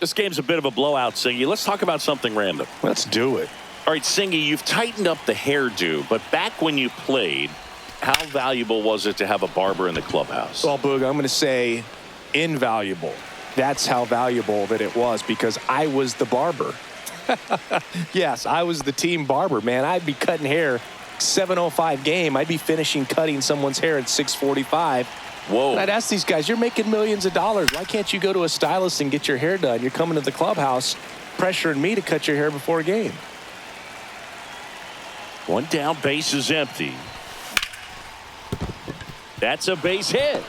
This game's a bit of a blowout, Singy. Let's talk about something random. Let's do it. All right, Singy, you've tightened up the hairdo, but back when you played, how valuable was it to have a barber in the clubhouse? Well, Boog, I'm going to say invaluable. That's how valuable that it was because I was the barber. Yes, I was the team barber, man. I'd be cutting hair 7:05 game. I'd be finishing cutting someone's hair at 6:45. Whoa. And I'd ask these guys, you're making millions of dollars. Why can't you go to a stylist and get your hair done? You're coming to the clubhouse pressuring me to cut your hair before a game. One down, base is empty. That's a base hit.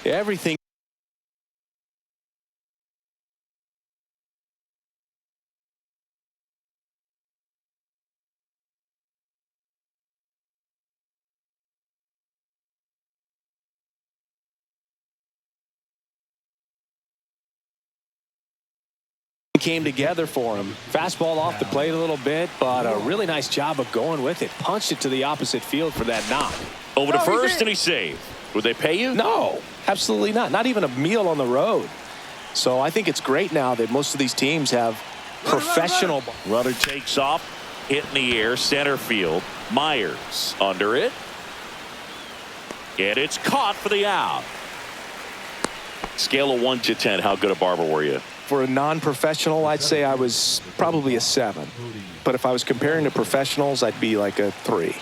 Everything came together for him. Fastball off the plate a little bit, but a really nice job of going with it. Punched it to the opposite field for that knock. Over to first, and he saved. Would they pay you? No, absolutely not. Not even a meal on the road. So I think it's great now that most of these teams have professional. Runner takes off, hit in the air, center field. Myers under it. And it's caught for the out. Scale of 1 to 10, how good a barber were you? For a non-professional, I'd say I was probably a 7. But if I was comparing to professionals, I'd be like a 3.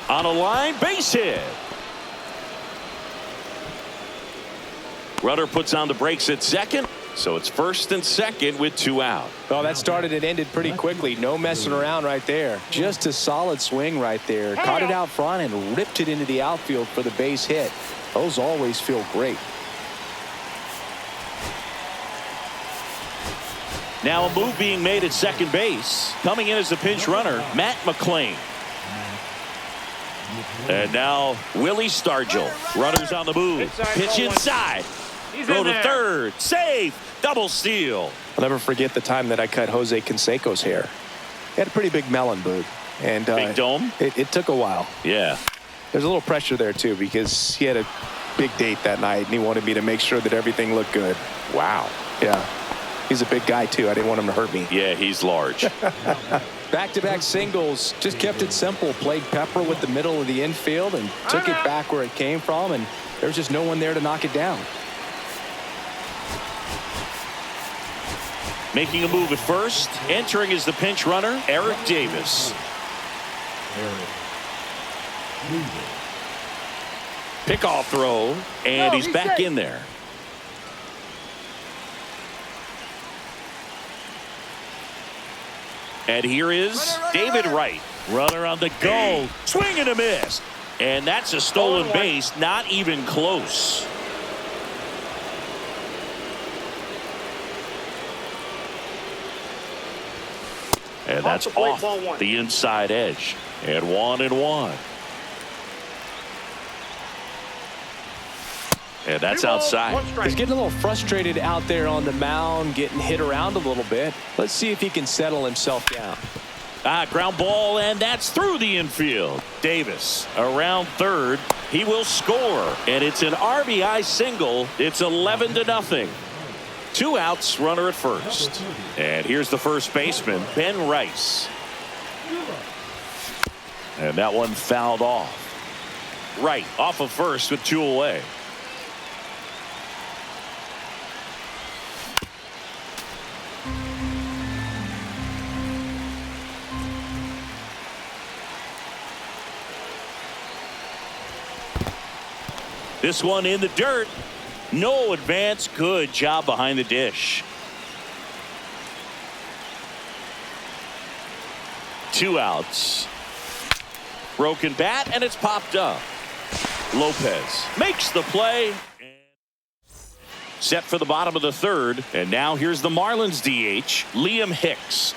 On a line, base hit. Runner puts on the brakes at second, so it's first and second with 2 out. Oh, that started and ended pretty quickly. No messing around right there. Just a solid swing right there. Caught it out front and ripped it into the outfield for the base hit. Those always feel great. Now a move being made at second base. Coming in as the pinch runner, Matt McClain. And now Willie Stargell. Runners on the move. Pitch inside. Throw to third. Save. Double steal. I'll never forget the time that I cut Jose Canseco's hair. He had a pretty big melon, boot. And big dome? It took a while. Yeah. There's a little pressure there, too, because he had a big date that night, and he wanted me to make sure that everything looked good. Wow. Yeah. He's a big guy, too. I didn't want him to hurt me. Yeah, he's large. Back-to-back singles. Just kept it simple. Played pepper with the middle of the infield and took it back where it came from, and there's just no one there to knock it down. Making a move at first. Entering is the pinch runner, Eric Davis. Pickoff throw, and he's back in there. And here is David Wright. Runner on the go. Swing and a miss. And that's a stolen base, not even close. And that's off the inside edge. And 1-1. And that's outside. He's getting a little frustrated out there on the mound, getting hit around a little bit. Let's see if he can settle himself down. Ground ball, and that's through the infield. Davis around third. He will score, and it's an RBI single. It's 11-0. 2 outs, runner at first. And here's the first baseman, Ben Rice. And that one fouled off. Right off of first with 2 away. This one in the dirt. No advance. Good job behind the dish. 2 outs. Broken bat, and it's popped up. Lopez makes the play. Set for the bottom of the third. And now here's the Marlins DH, Liam Hicks.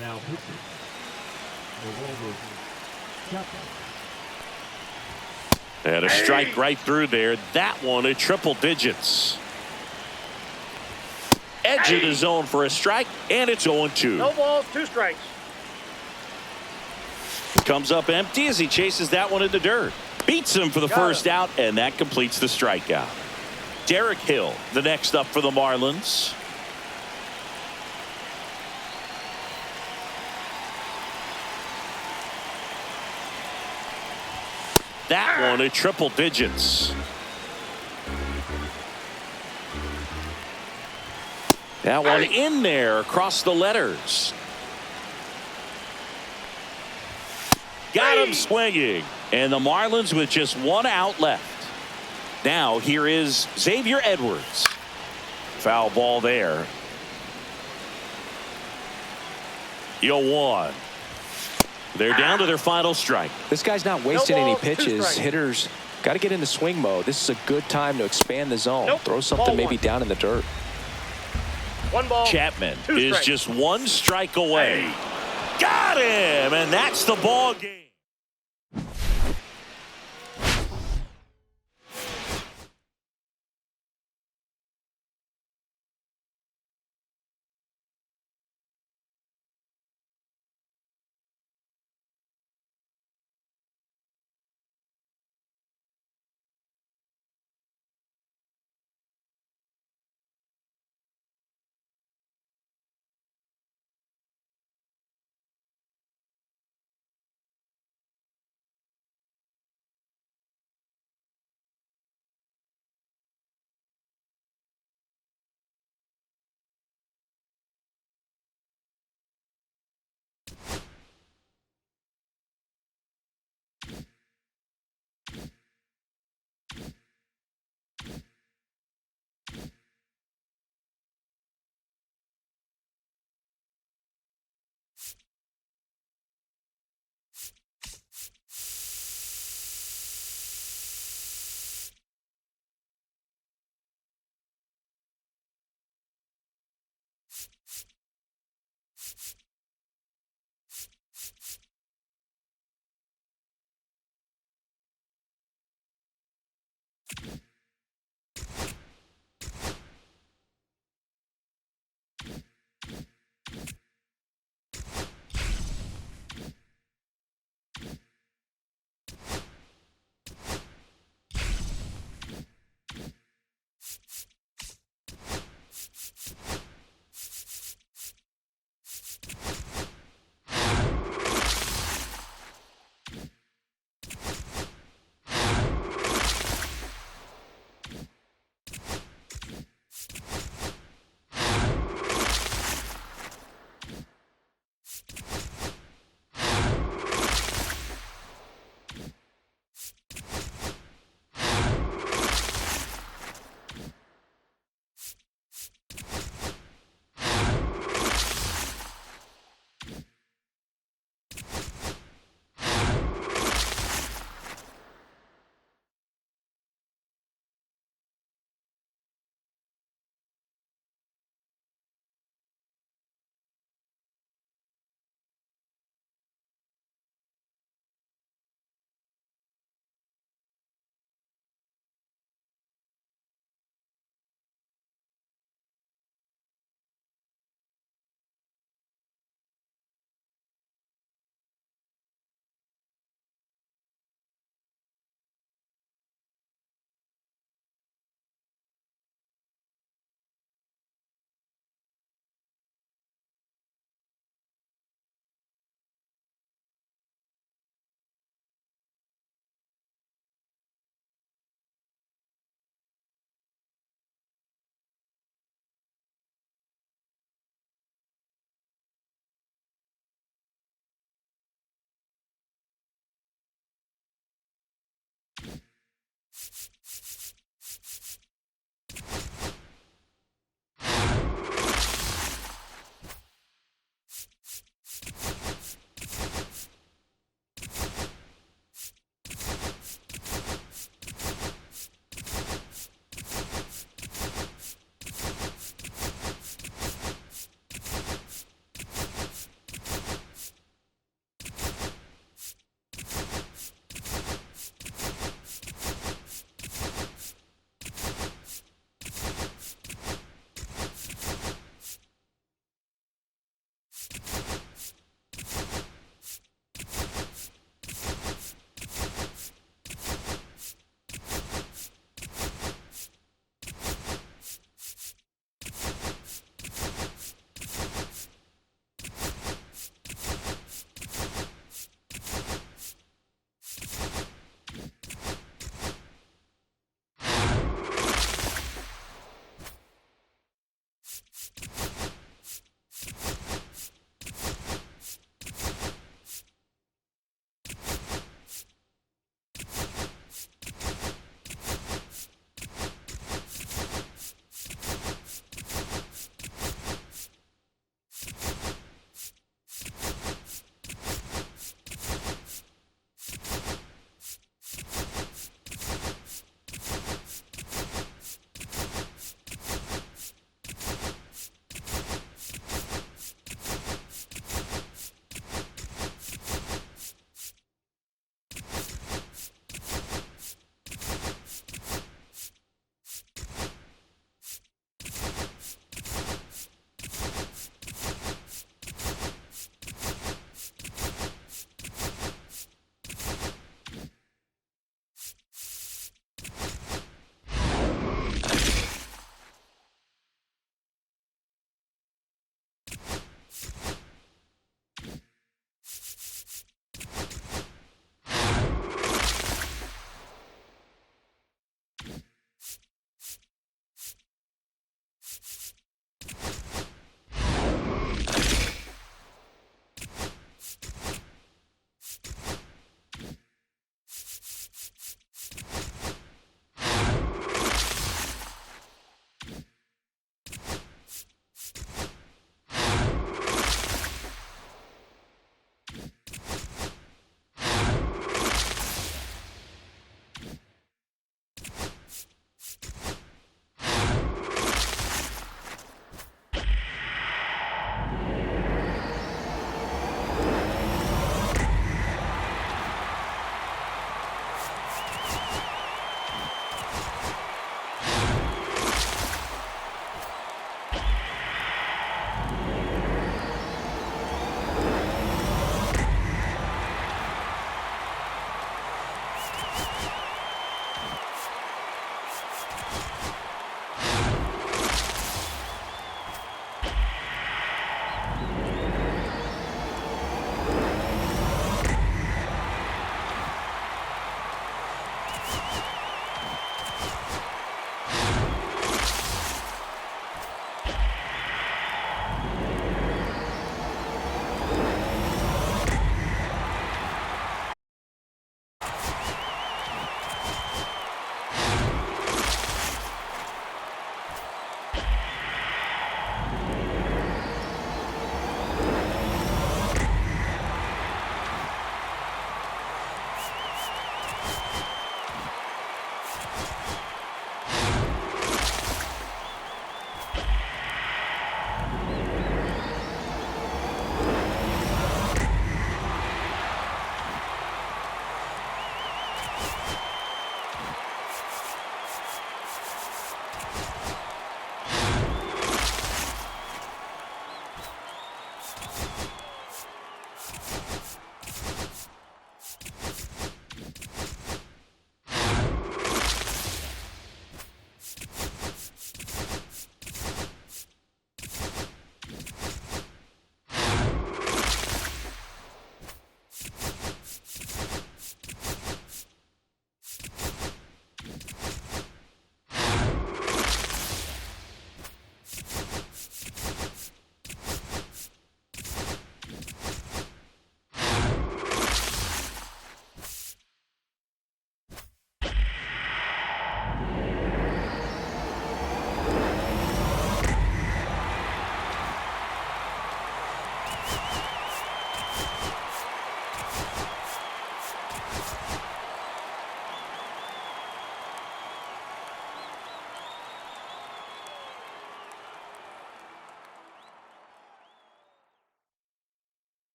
Now pitching Walter Chapman. And a strike right through there. That one at triple digits. Edge of the zone for a strike, and it's 0-2. No balls, 2 strikes. Comes up empty as he chases that one in the dirt. Beats him for the first out, and that completes the strikeout. Derek Hill, the next up for the Marlins. That one at triple digits. That one in there across the letters. Got him swinging. And the Marlins with just 1 out left. Now here is Xavier Edwards. Foul ball there. 0-1. They're down to their final strike. This guy's not wasting No any balls, 2 pitches. strikes. Hitters got to get into swing mode. This is a good time to expand the zone. Nope. Throw something Ball maybe 1. down in the dirt. 1 ball. Chapman 2 is strikes. just 1 strike away. Got him, and that's the ball game.